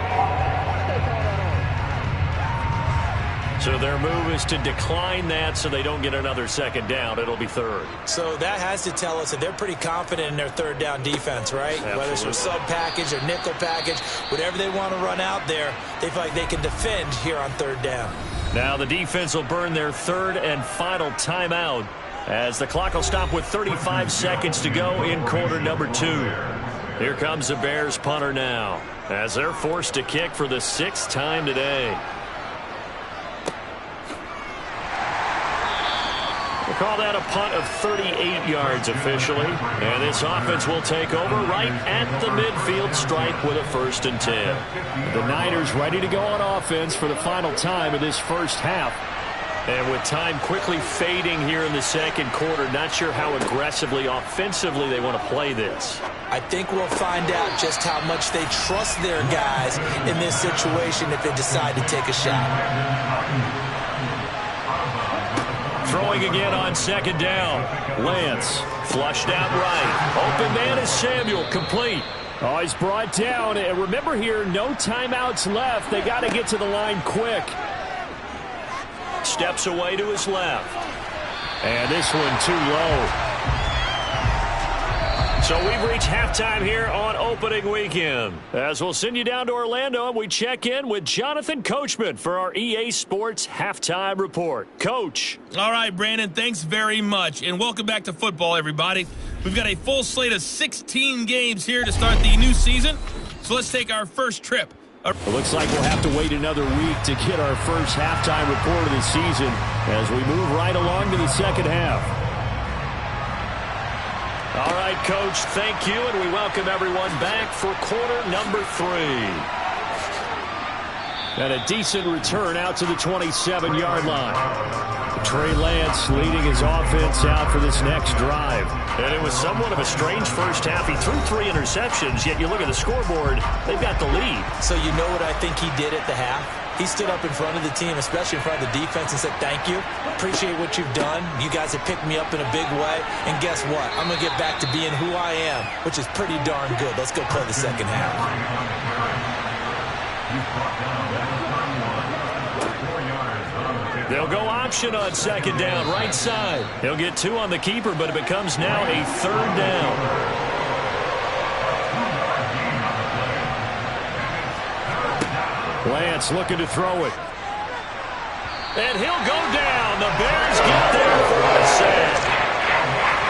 So their move is to decline that so they don't get another second down. It'll be third. So that has to tell us that they're pretty confident in their third down defense, right? Absolutely. Whether it's a sub package or nickel package, whatever they want to run out there, they feel like they can defend here on third down. Now the defense will burn their third and final timeout as the clock will stop with 35 seconds to go in quarter number 2. Here comes the Bears punter now as they're forced to kick for the 6th time today. We'll call that a punt of 38 yards officially. And this offense will take over right at the midfield stripe with a first and 10. The Niners ready to go on offense for the final time of this first half. And with time quickly fading here in the second quarter, not sure how aggressively, offensively they want to play this. I think we'll find out just how much they trust their guys in this situation if they decide to take a shot. Throwing again on second down. Lance flushed out right. Open man is Samuel, complete. Oh, he's brought down. And remember here, no timeouts left. They got to get to the line quick. Steps away to his left. And this one too low. So we've reached halftime here on opening weekend. As we'll send you down to Orlando, and we check in with Jonathan Coachman for our EA Sports Halftime Report. Coach. All right, Brandon, thanks very much. And welcome back to football, everybody. We've got a full slate of 16 games here to start the new season. So let's take our first trip. It looks like we'll have to wait another week to get our first halftime report of the season as we move right along to the second half. All right, Coach, thank you, and we welcome everyone back for quarter number 3. And a decent return out to the 27-yard line. Trey Lance leading his offense out for this next drive. And it was somewhat of a strange first half. He threw 3 interceptions, yet you look at the scoreboard, they've got the lead. So you know what I think he did at the half? He stood up in front of the team, especially in front of the defense, and said, thank you. Appreciate what you've done. You guys have picked me up in a big way. And guess what? I'm going to get back to being who I am, which is pretty darn good. Let's go play the second half. They'll go option on second down, right side. He'll get 2 on the keeper, but it becomes now a third down. Lance looking to throw it. And he'll go down. The Bears get there for a sack.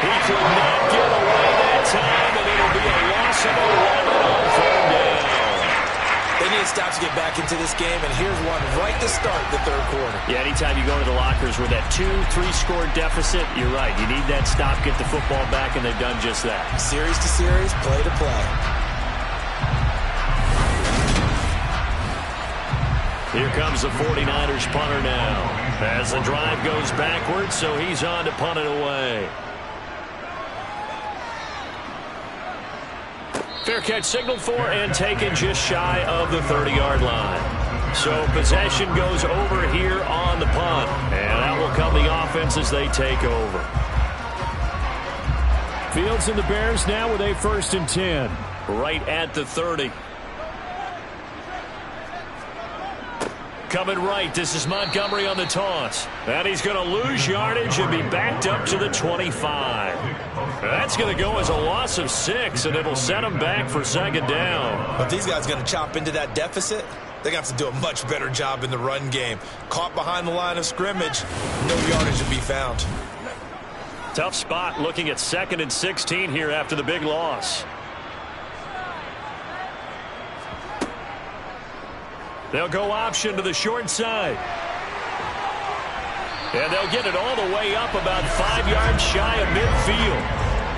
He could not get away that time, and it'll be a loss of 11 on third down. stops get back into this game, and here's one right to start the third quarter. Yeah, anytime you go to the lockers with that 2-3 score deficit, you're right. You need that stop, get the football back, and they've done just that. Series to series, play to play. Here comes the 49ers punter now. As the drive goes backwards, so he's on to punt it away. Fair catch signaled for and taken just shy of the 30-yard line. So possession goes over here on the punt. And that will come the offense as they take over. Fields and the Bears now with a 1st and 10. Right at the 30. Coming right, this is Montgomery on the toss. And he's going to lose yardage and be backed up to the 25. That's going to go as a loss of 6, and it'll set him back for 2nd down. But these guys going to chop into that deficit? They're going to have to do a much better job in the run game. Caught behind the line of scrimmage, no yardage to be found. Tough spot looking at 2nd and 16 here after the big loss. They'll go option to the short side. And they'll get it all the way up about 5 yards shy of midfield.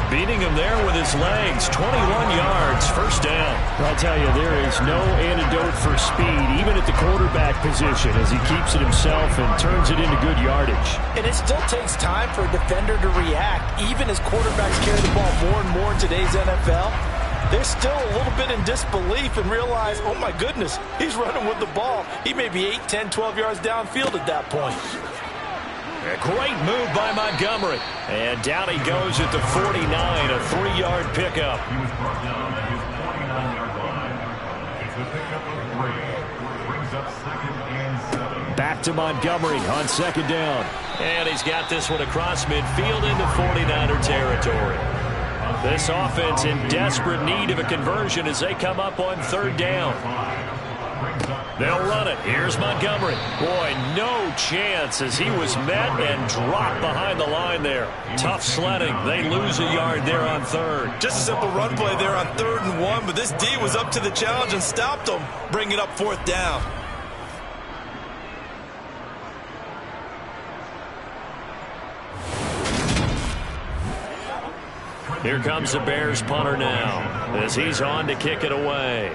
Beating him there with his legs. 21 yards, 1st down. I'll tell you, there is no antidote for speed, even at the quarterback position, as he keeps it himself and turns it into good yardage. And it still takes time for a defender to react, even as quarterbacks carry the ball more and more in today's NFL. They're still a little bit in disbelief and realize, oh my goodness, he's running with the ball. He may be 8, 10, 12 yards downfield at that point. A great move by Montgomery. And down he goes at the 49, a 3-yard pickup. He was brought down at his 49-yard line. It's the pickup of 3. Brings up 2nd and 7. Back to Montgomery on 2nd down. And he's got this one across midfield into 49er territory. This offense in desperate need of a conversion as they come up on 3rd down. They'll run it. Here's Montgomery. Boy, no chance as he was met and dropped behind the line there. Tough sledding. They lose a yard there on 3rd. Just a simple run play there on 3rd and 1, but this D was up to the challenge and stopped them, bringing up 4th down. Here comes the Bears punter now as he's on to kick it away.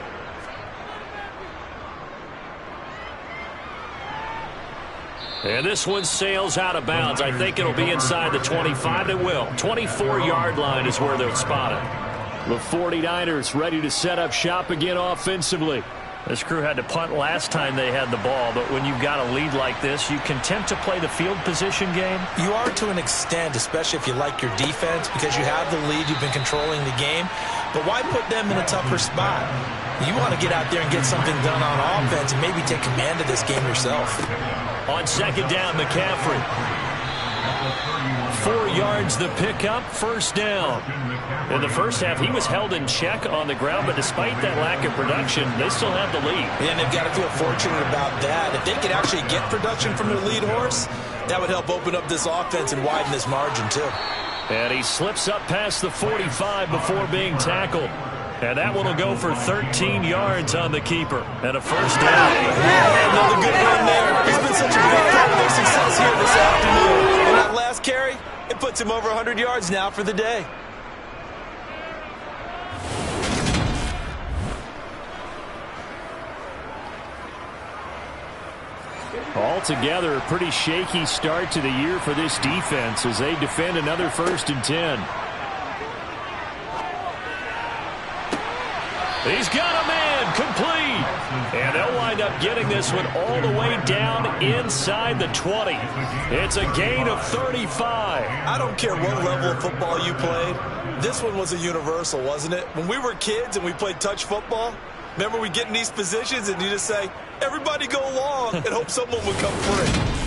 And this one sails out of bounds. I think it'll be inside the 25. It will. 24-yard line is where they'll spot it. The 49ers ready to set up shop again offensively. This crew had to punt last time they had the ball, but when you've got a lead like this, you content to play the field position game? You are to an extent, especially if you like your defense, because you have the lead, you've been controlling the game. But why put them in a tougher spot? You want to get out there and get something done on offense and maybe take command of this game yourself. On 2nd down, McCaffrey. 4 yards the pickup, 1st down. In the first half, he was held in check on the ground, but despite that lack of production, they still have the lead. And they've got to feel fortunate about that. If they could actually get production from their lead horse, that would help open up this offense and widen this margin too. And he slips up past the 45 before being tackled. And that one will go for 13 yards on the keeper. And a 1st down. Another good run there. He's been such a big part of their success here this afternoon. And that last carry, it puts him over 100 yards now for the day. Altogether, a pretty shaky start to the year for this defense as they defend another 1st and 10. He's got a man complete. And they'll wind up getting this one all the way down inside the 20. It's a gain of 35. I don't care what level of football you played. This one was a universal, wasn't it? When we were kids and we played touch football, remember we get in these positions and you just say, everybody go long and hope someone would come free.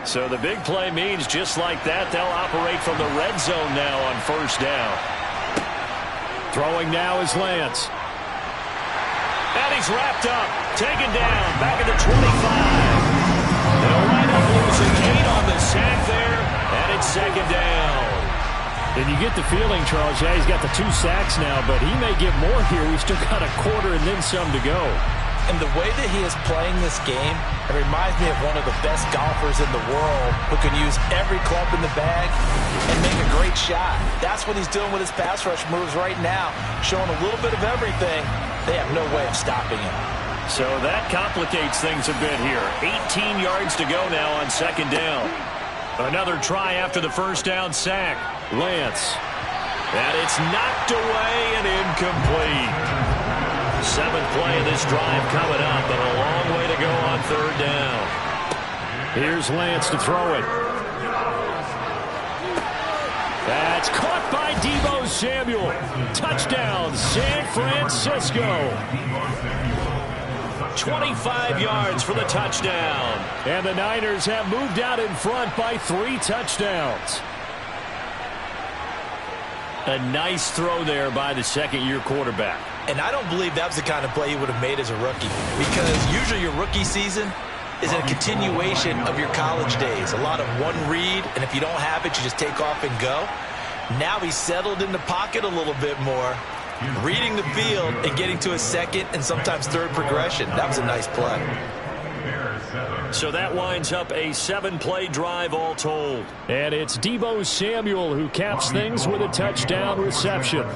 So the big play means just like that, they'll operate from the red zone now on 1st down. Throwing now is Lance. And he's wrapped up, taken down, back at the 25. They'll wind up losing 8 on the sack there, and it's 2nd down. And you get the feeling, Charles, yeah, he's got the 2 sacks now, but he may get more here. We've still got a quarter and then some to go. And the way that he is playing this game, it reminds me of one of the best golfers in the world who can use every club in the bag and make a great shot. That's what he's doing with his pass rush moves right now, showing a little bit of everything. They have no way of stopping him. So that complicates things a bit here. 18 yards to go now on second down. Another try after the first down sack. Lance. And it's knocked away and incomplete. 7th play of this drive coming up, but a long way to go on third down. Here's Lance to throw it. That's caught by Deebo Samuel. Touchdown, San Francisco. 25 yards for the touchdown. And the Niners have moved out in front by 3 touchdowns. A nice throw there by the second-year quarterback. And I don't believe that was the kind of play he would have made as a rookie, because usually your rookie season is a continuation of your college days. A lot of one read, and if you don't have it, you just take off and go. Now he's settled in the pocket a little bit more, reading the field and getting to a second and sometimes third progression. That was a nice play. So that winds up a 7-play drive all told. And it's Deebo Samuel who caps things with a touchdown reception.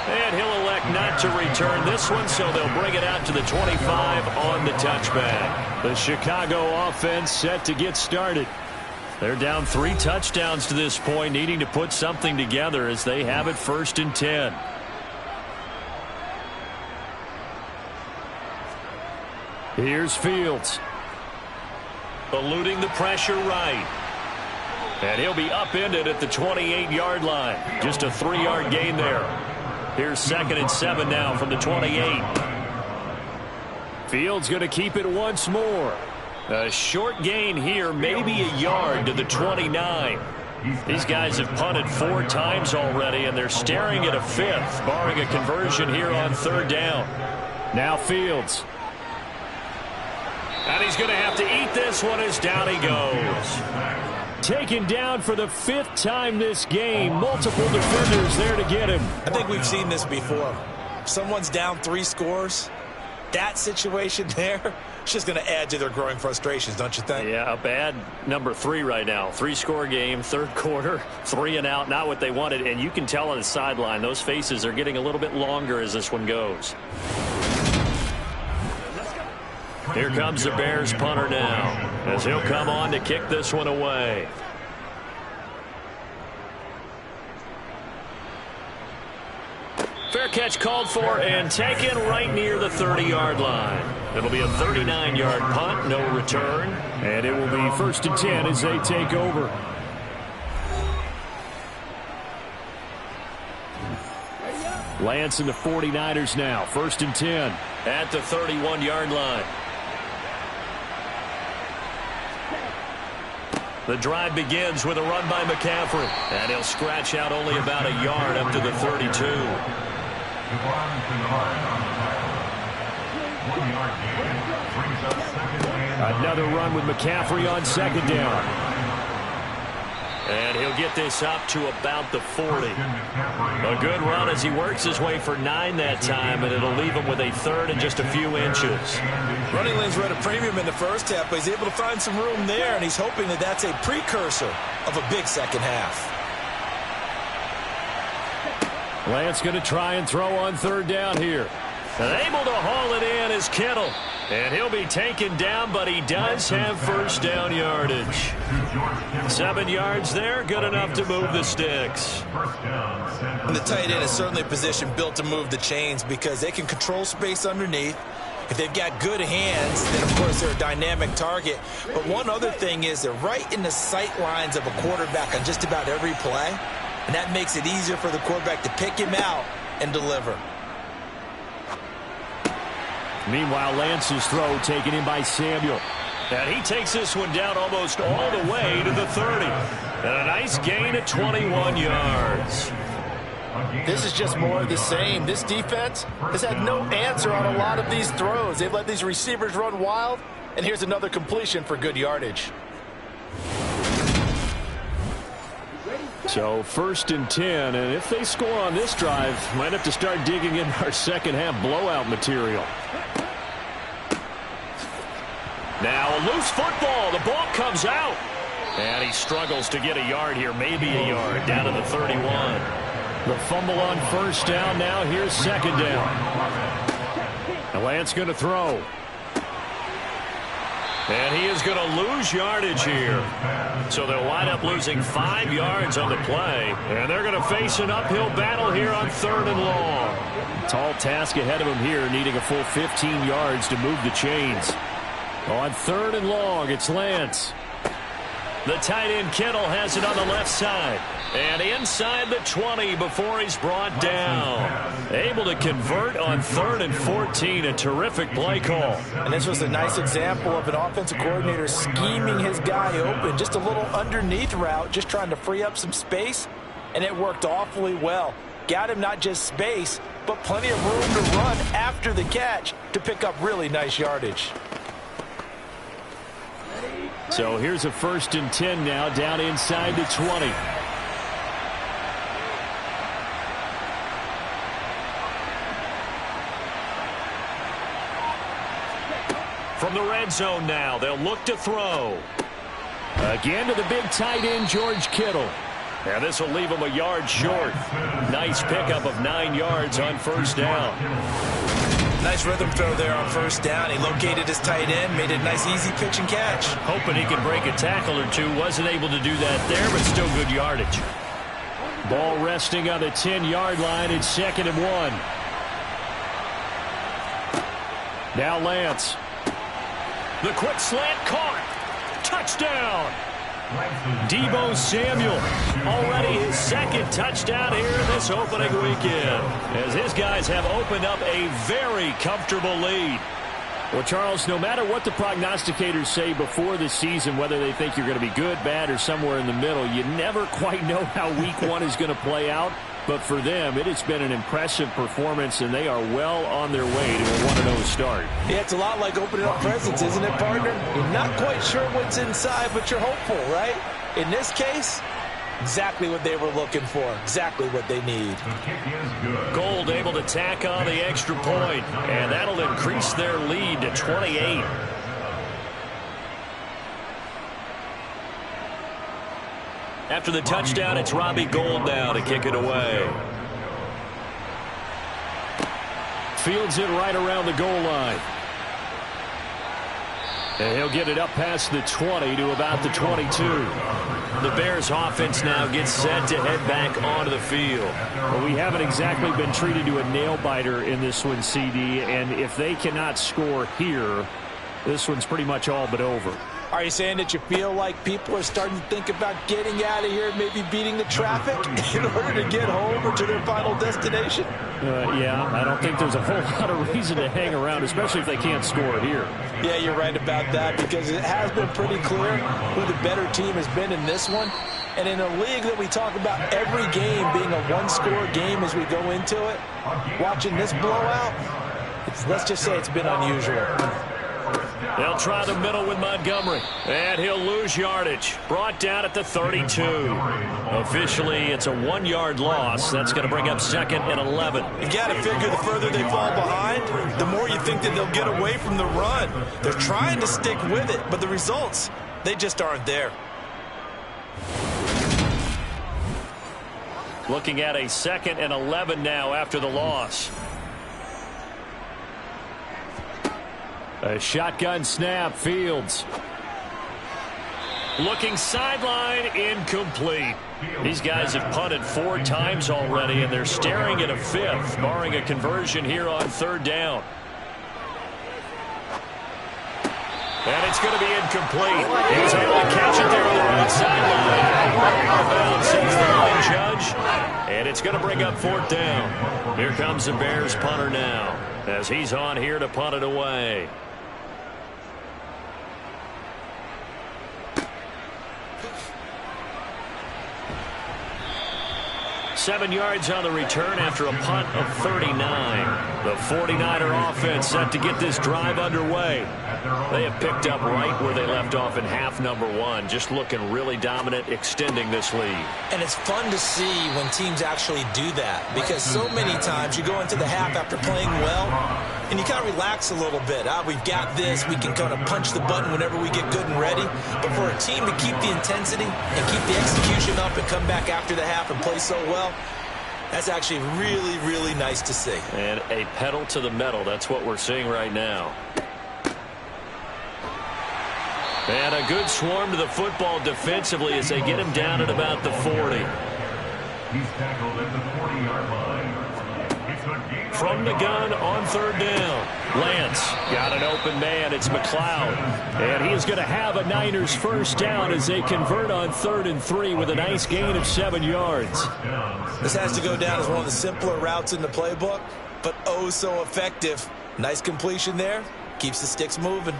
And he'll elect not to return this one, so they'll bring it out to the 25 on the touchback. The Chicago offense set to get started. They're down 3 touchdowns to this point, needing to put something together as they have it 1st and 10. Here's Fields. Eluding the pressure right. And he'll be upended at the 28-yard line. Just a 3-yard gain there. Here's 2nd and 7 now from the 28. Fields going to keep it once more. A short gain here, maybe a yard to the 29. These guys have punted 4 times already, and they're staring at a 5th, barring a conversion here on 3rd down. Now Fields. And he's going to have to eat this one as down he goes. Taken down for the 5th time this game. Multiple defenders there to get him. I think we've seen this before. Someone's down 3 scores. That situation there, it's just going to add to their growing frustrations, don't you think? Yeah, a bad number 3 right now. 3-score game, 3rd quarter, 3 and out, not what they wanted. And you can tell on the sideline, those faces are getting a little bit longer as this one goes. Here comes the Bears punter now, as he'll come on to kick this one away. Fair catch called for and taken right near the 30-yard line. It'll be a 39-yard punt, no return. And it will be 1st and 10 as they take over. Lance and the 49ers now, 1st and 10. At the 31-yard line. The drive begins with a run by McCaffrey. And he'll scratch out only about a yard up to the 32. Another run with McCaffrey on 2nd down. And he'll get this up to about the 40. A good run as he works his way for 9 that time, and it'll leave him with a 3rd and just a few inches. Running lanes were at a premium in the first half, but he's able to find some room there, and he's hoping that that's a precursor of a big second half. Lance going to try and throw on 3rd down here. And able to haul it in is Kittle. And he'll be taken down, but he does have 1st down yardage. 7 yards there, good enough to move the sticks. And the tight end is certainly a position built to move the chains because they can control space underneath. If they've got good hands, then of course they're a dynamic target. But one other thing is they're right in the sight lines of a quarterback on just about every play. And that makes it easier for the quarterback to pick him out and deliver. Meanwhile, Lance's throw taken in by Samuel. And he takes this one down almost all the way to the 30. And a nice gain at 21 yards. This is just more of the same. This defense has had no answer on a lot of these throws. They've let these receivers run wild, and here's another completion for good yardage. So 1st and 10, and if they score on this drive, might have to start digging in our second half blowout material. Now a loose football. The ball comes out. And he struggles to get a yard here, maybe a yard, down to the 31. The fumble on 1st down. Now here's 2nd down. And Lance going to throw. And he is going to lose yardage here. So they'll wind up losing 5 yards on the play. And they're going to face an uphill battle here on 3rd and long. Tall task ahead of him here, needing a full 15 yards to move the chains. On 3rd and long, it's Lance. The tight end Kittle has it on the left side. And inside the 20 before he's brought down. Able to convert on 3rd and 14. A terrific play call. And this was a nice example of an offensive coordinator scheming his guy open. Just a little underneath route, just trying to free up some space. And it worked awfully well. Got him not just space, but plenty of room to run after the catch to pick up really nice yardage. So here's a 1st and 10 now, down inside the 20. From the red zone now, they'll look to throw. Again to the big tight end, George Kittle. And this will leave him a yard short. Nice pickup of 9 yards on 1st down. Nice rhythm throw there on 1st down. He located his tight end, made it a nice easy pitch and catch. Hoping he could break a tackle or two. Wasn't able to do that there, but still good yardage. Ball resting on the 10-yard line. It's 2nd and 1. Now Lance. The quick slant caught. Touchdown. Deebo Samuel. Already his 2nd touchdown here this opening weekend. As his guys have opened up a very comfortable lead. Well, Charles, no matter what the prognosticators say before the season, whether they think you're going to be good, bad, or somewhere in the middle, you never quite know how week 1 is going to play out. But for them, it has been an impressive performance, and they are well on their way to a 1-0 start. Yeah, it's a lot like opening up presents, isn't it, partner? You're not quite sure what's inside, but you're hopeful, right? In this case, exactly what they were looking for, exactly what they need. Gold able to tack on the extra point, and that'll increase their lead to 28. After the touchdown, it's Robbie Gould now to kick it away. Fields it right around the goal line. And he'll get it up past the 20 to about the 22. The Bears offense now gets set to head back onto the field. Well, we haven't exactly been treated to a nail-biter in this one, CD, and if they cannot score here, this one's pretty much all but over. Are you saying that you feel like people are starting to think about getting out of here, maybe beating the traffic in order to get home or to their final destination? Yeah, I don't think there's a whole lot of reason to hang around, especially if they can't score here. Yeah, you're right about that, because it has been pretty clear who the better team has been in this one. And in a league that we talk about every game being a one-score game as we go into it, watching this blowout, let's just say it's been unusual. They'll try the middle with Montgomery. And he'll lose yardage. Brought down at the 32. Officially, it's a 1-yard loss. That's going to bring up 2nd and 11. You got to figure the further they fall behind, the more you think that they'll get away from the run. They're trying to stick with it, but the results, they just aren't there. Looking at a 2nd and 11 now after the loss. A shotgun snap, Fields. Looking sideline, incomplete. These guys have punted 4 times already, and they're staring at a 5th, barring a conversion here on 3rd down. And it's going to be incomplete. He was able to catch it there on the right sideline. Out sends the line judge, and it's going to bring up 4th down. Here comes the Bears punter now, as he's on here to punt it away. 7 yards on the return after a punt of 39. The 49er offense set to get this drive underway. They have picked up right where they left off in half number 1, just looking really dominant, extending this lead. And it's fun to see when teams actually do that, because so many times you go into the half after playing well, and you kind of relax a little bit. We've got this. We can kind of punch the button whenever we get good and ready. But for a team to keep the intensity and keep the execution up and come back after the half and play so well, that's actually really, really nice to see. And a pedal to the metal. That's what we're seeing right now. And a good swarm to the football defensively as they get him down at about the 40. He's tackled at the 40-yard line. It's a game From the gun on 3rd down. Lance got an open man. It's McLeod. And he is going to have a Niners first down as they convert on 3rd and 3 with a nice gain of 7 yards. This has to go down as one of the simpler routes in the playbook, but oh so effective. Nice completion there. Keeps the sticks moving.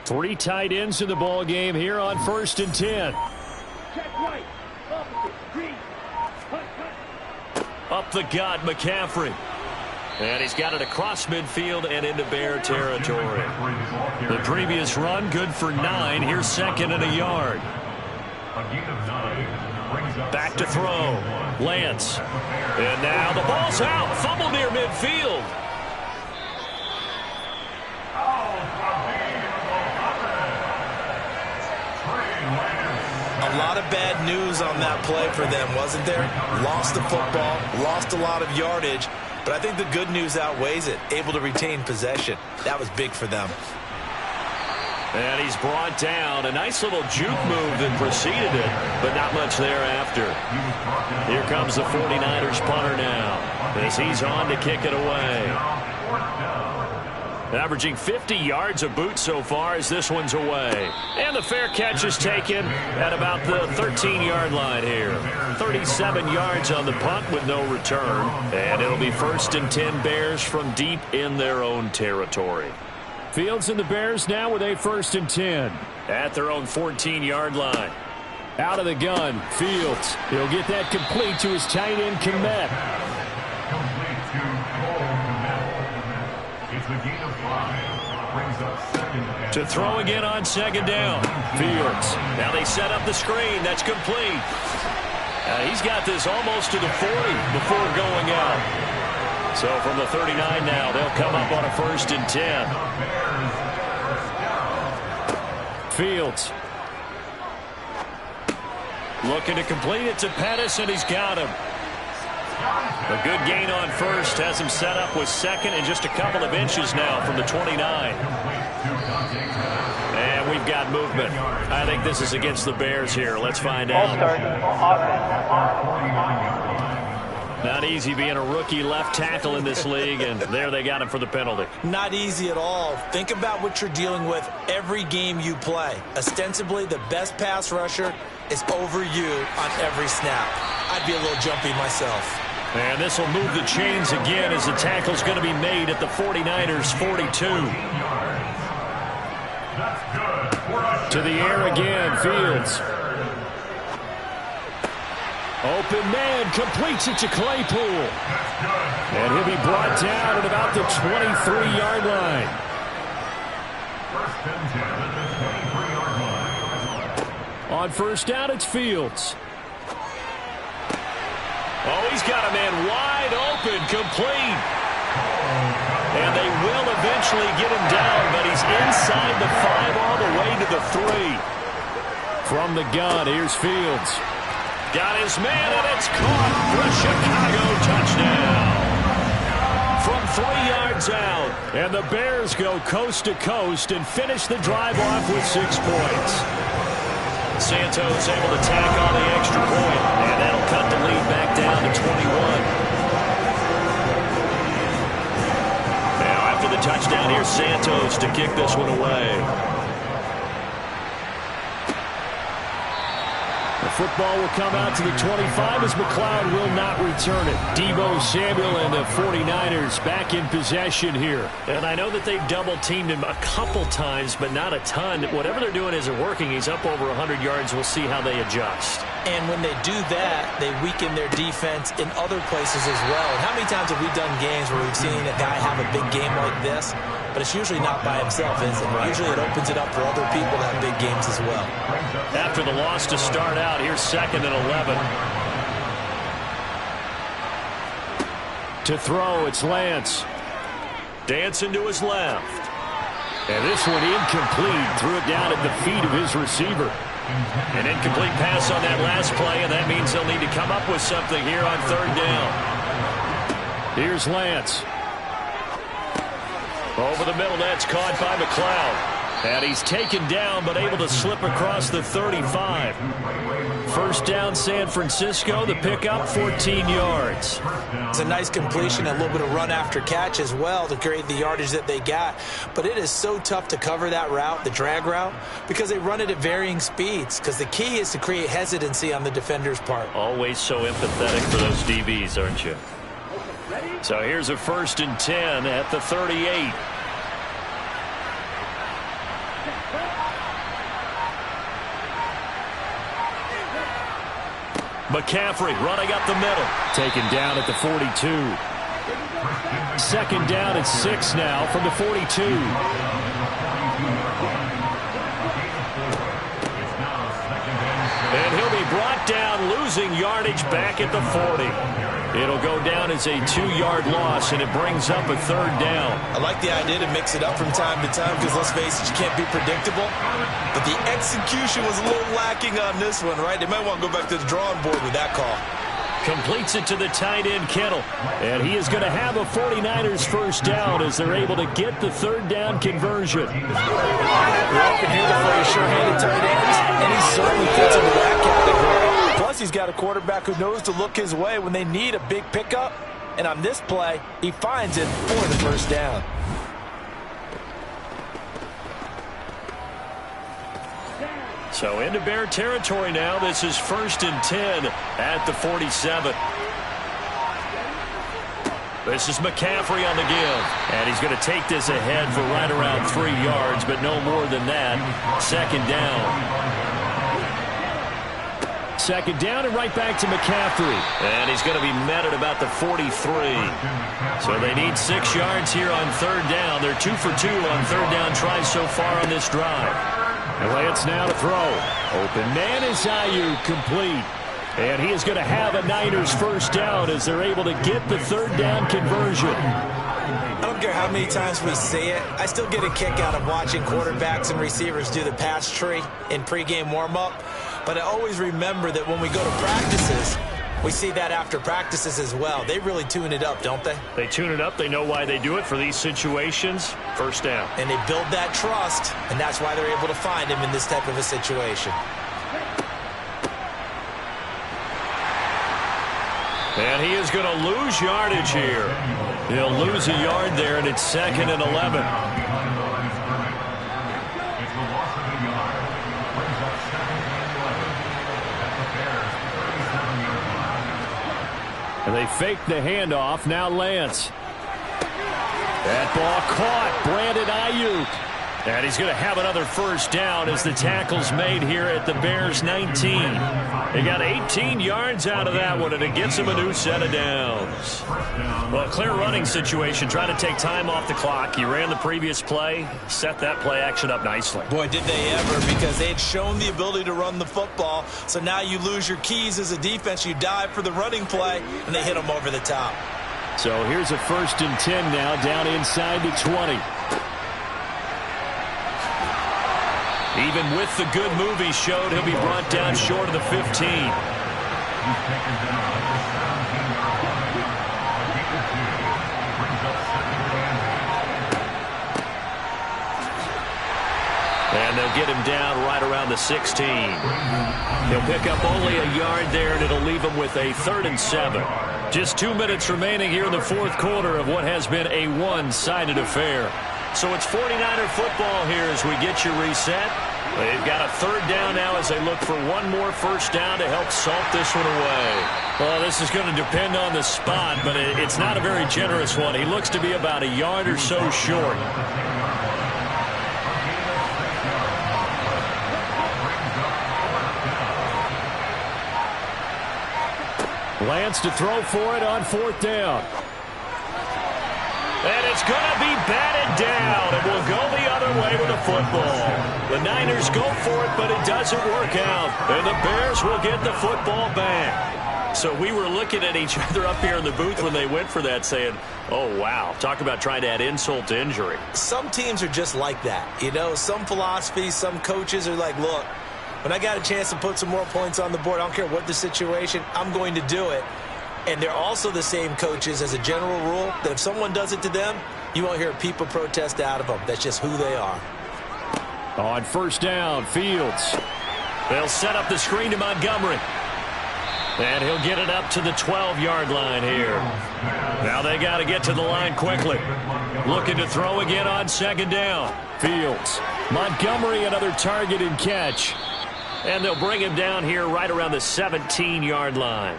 Three tight ends in the ball game here on 1st and 10. Up the gut, McCaffrey. And he's got it across midfield and into Bear territory. The previous run, good for 9. Here's 2nd and a yard. Back to throw. Lance. And now the ball's out. Fumble near midfield. A lot of bad news on that play for them, wasn't there? Lost the football, lost a lot of yardage, but I think the good news outweighs it. Able to retain possession. That was big for them. And he's brought down. A nice little juke move that preceded it, but not much thereafter. Here comes the 49ers punter now as he's on to kick it away. Averaging 50 yards a boot so far as this one's away. And the fair catch is taken at about the 13-yard line here. 37 yards on the punt with no return. And it'll be 1st and 10 Bears from deep in their own territory. Fields and the Bears now with a 1st and 10. At their own 14-yard line. Out of the gun, Fields. He'll get that complete to his tight end, Kmet. To throw again on 2nd down. Fields. Now they set up the screen. That's complete. He's got this almost to the 40 before going out. So from the 39 now, they'll come up on a 1st and 10. Fields. Looking to complete it to Pettis, and he's got him. A good gain on 1st has him set up with 2nd and just a couple of inches now from the 29. And we've got movement. I think this is against the Bears here. Let's find out. Not easy being a rookie left tackle in this league, and there they got him for the penalty. Not easy at all. Think about what you're dealing with every game you play. Ostensibly, the best pass rusher is over you on every snap. I'd be a little jumpy myself. And this will move the chains again as the tackle's going to be made at the 49ers' 42. To the air again, Fields. Open man, completes it to Claypool. And he'll be brought down at about the 23-yard line. On 1st down, it's Fields. Oh, he's got a man wide open, complete. And they will eventually get him down, but he's inside the 5 all the way to the 3. From the gun, here's Fields. Got his man, and it's caught for a Chicago touchdown. From 3 yards out. And the Bears go coast to coast and finish the drive off with 6 points. Santos able to tack on the extra point, and that'll cut the lead back down to 21. Now after the touchdown, here's Santos to kick this one away. football will come out to the 25 as McLeod will not return it. Deebo Samuel and the 49ers back in possession here. And I know that they've double-teamed him a couple times, but not a ton. Whatever they're doing isn't working. He's up over 100 yards. We'll see how they adjust. And when they do that, they weaken their defense in other places as well. And how many times have we done games where we've seen a guy have a big game like this? But it's usually not by himself, is it? Usually it opens it up for other people to have big games as well. After the loss to start out, here's 2nd and 11. To throw, it's Lance. Dancing to his left. And this one incomplete. Threw it down at the feet of his receiver. An incomplete pass on that last play, and that means they'll need to come up with something here on 3rd down. Here's Lance. Over the middle, that's caught by McLeod. And he's taken down, but able to slip across the 35. 1st down, San Francisco. The pickup, 14 yards. It's a nice completion, a little bit of run after catch as well to create the yardage that they got. But it is so tough to cover that route, the drag route, because they run it at varying speeds. Because the key is to create hesitancy on the defender's part. Always so empathetic for those DBs, aren't you? So here's a 1st and 10 at the 38. McCaffrey running up the middle. Taken down at the 42. 2nd down and 6 now from the 42. And he'll be brought down, losing yardage back at the 40. It'll go down as a 2-yard loss, and it brings up a 3rd down. I like the idea to mix it up from time to time because, let's face it, you can't be predictable. But the execution was a little lacking on this one, right? They might want to go back to the drawing board with that call. Completes it to the tight end, Kittle. And he is going to have a 49ers 1st down as they're able to get the 3rd down conversion. We're often here to play sure-handed tight ends, and he certainly fits into that category. Plus, he's got a quarterback who knows to look his way when they need a big pickup. And on this play, he finds it for the 1st down. So into Bear territory now. This is 1st and 10 at the 47. This is McCaffrey on the give. And he's going to take this ahead for right around 3 yards, but no more than that. 2nd down. 2nd down and right back to McCaffrey. And he's going to be met at about the 43. So they need 6 yards here on 3rd down. They're 2 for 2 on 3rd down tries so far on this drive. And Lance now to throw. Open man is Ayuk, complete. And he is going to have a Niners 1st down as they're able to get the 3rd down conversion. I don't care how many times we see it. I still get a kick out of watching quarterbacks and receivers do the pass tree in pregame warm-up. But I always remember that when we go to practices, we see that after practices as well. They really tune it up, don't they? They tune it up. They know why they do it for these situations. 1st down. And they build that trust, and that's why they're able to find him in this type of a situation. And he is going to lose yardage here. He'll lose a yard there, and it's 2nd and 11. And they fake the handoff. Now Lance. That ball caught. Brandon Ayuk. And he's going to have another 1st down as the tackle's made here at the Bears 19. They got 18 yards out of that one, and it gets him a new set of downs. Well, clear running situation, trying to take time off the clock. He ran the previous play, set that play action up nicely. Boy, did they ever, because they had shown the ability to run the football. So now you lose your keys as a defense. You dive for the running play, and they hit them over the top. So here's a 1st and 10 now, down inside the 20. Even with the good move he showed, he'll be brought down short of the 15. And they'll get him down right around the 16. He'll pick up only a yard there, and it'll leave him with a 3rd and 7. Just 2 minutes remaining here in the 4th quarter of what has been a one-sided affair. So it's 49er football here as we get you reset. They've got a third down now as they look for one more first down to help salt this one away. Well, this is going to depend on the spot, but it's not a very generous one. He looks to be about a yard or so short. Lance to throw for it on fourth down. And it's going to be batted down. It will go the other way with the football. The Niners go for it, but it doesn't work out. And the Bears will get the football back. So we were looking at each other up here in the booth when they went for that saying, oh, wow, talk about trying to add insult to injury. Some teams are just like that. You know, some philosophies, some coaches are like, look, when I got a chance to put some more points on the board, I don't care what the situation, I'm going to do it. And they're also the same coaches as a general rule that if someone does it to them, you won't hear people protest out of them. That's just who they are. On first down, Fields. They'll set up the screen to Montgomery. And he'll get it up to the 12-yard line here. Now they got to get to the line quickly. Looking to throw again on second down. Fields. Montgomery, another target and catch. And they'll bring him down here right around the 17-yard line.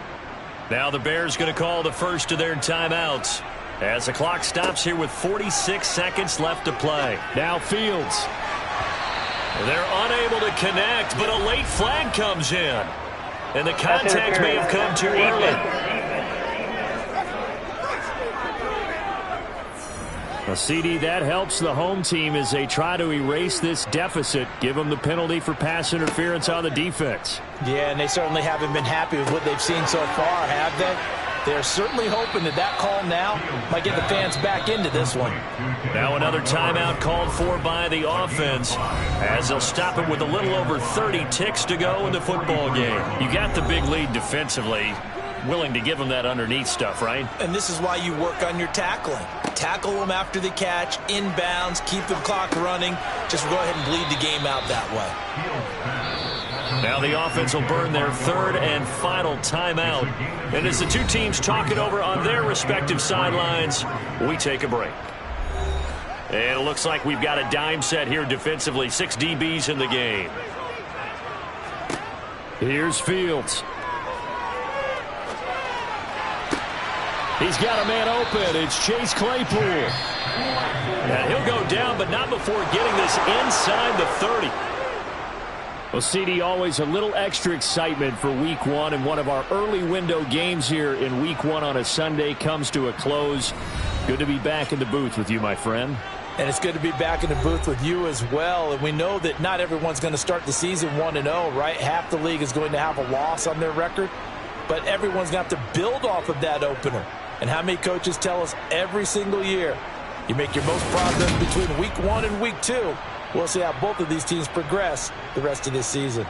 Now the Bears going to call the first of their timeouts as the clock stops here with 46 seconds left to play. Now Fields. They're unable to connect, but a late flag comes in. And the contact may have come too early. A CD that helps the home team as they try to erase this deficit, give them the penalty for pass interference on the defense. Yeah, and they certainly haven't been happy with what they've seen so far, have they? They're certainly hoping that that call now might get the fans back into this one. Now another timeout called for by the offense as they'll stop it with a little over 30 ticks to go in the football game. You got the big lead defensively. Willing to give them that underneath stuff, right? And this is why you work on your tackling. Tackle them after the catch, inbounds, keep the clock running. Just go ahead and bleed the game out that way. Now the offense will burn their third and final timeout. And as the two teams talk it over on their respective sidelines, we take a break. And it looks like we've got a dime set here defensively. 6 DBs in the game. Here's Fields. He's got a man open. It's Chase Claypool. And he'll go down, but not before getting this inside the 30. Well, CD, always a little extra excitement for Week 1, and one of our early window games here in Week 1 on a Sunday comes to a close. Good to be back in the booth with you, my friend. And it's good to be back in the booth with you as well. And we know that not everyone's going to start the season 1-0, right? Half the league is going to have a loss on their record. But everyone's going to have to build off of that opener. And how many coaches tell us every single year, you make your most progress between Week 1 and Week 2. We'll see how both of these teams progress the rest of this season.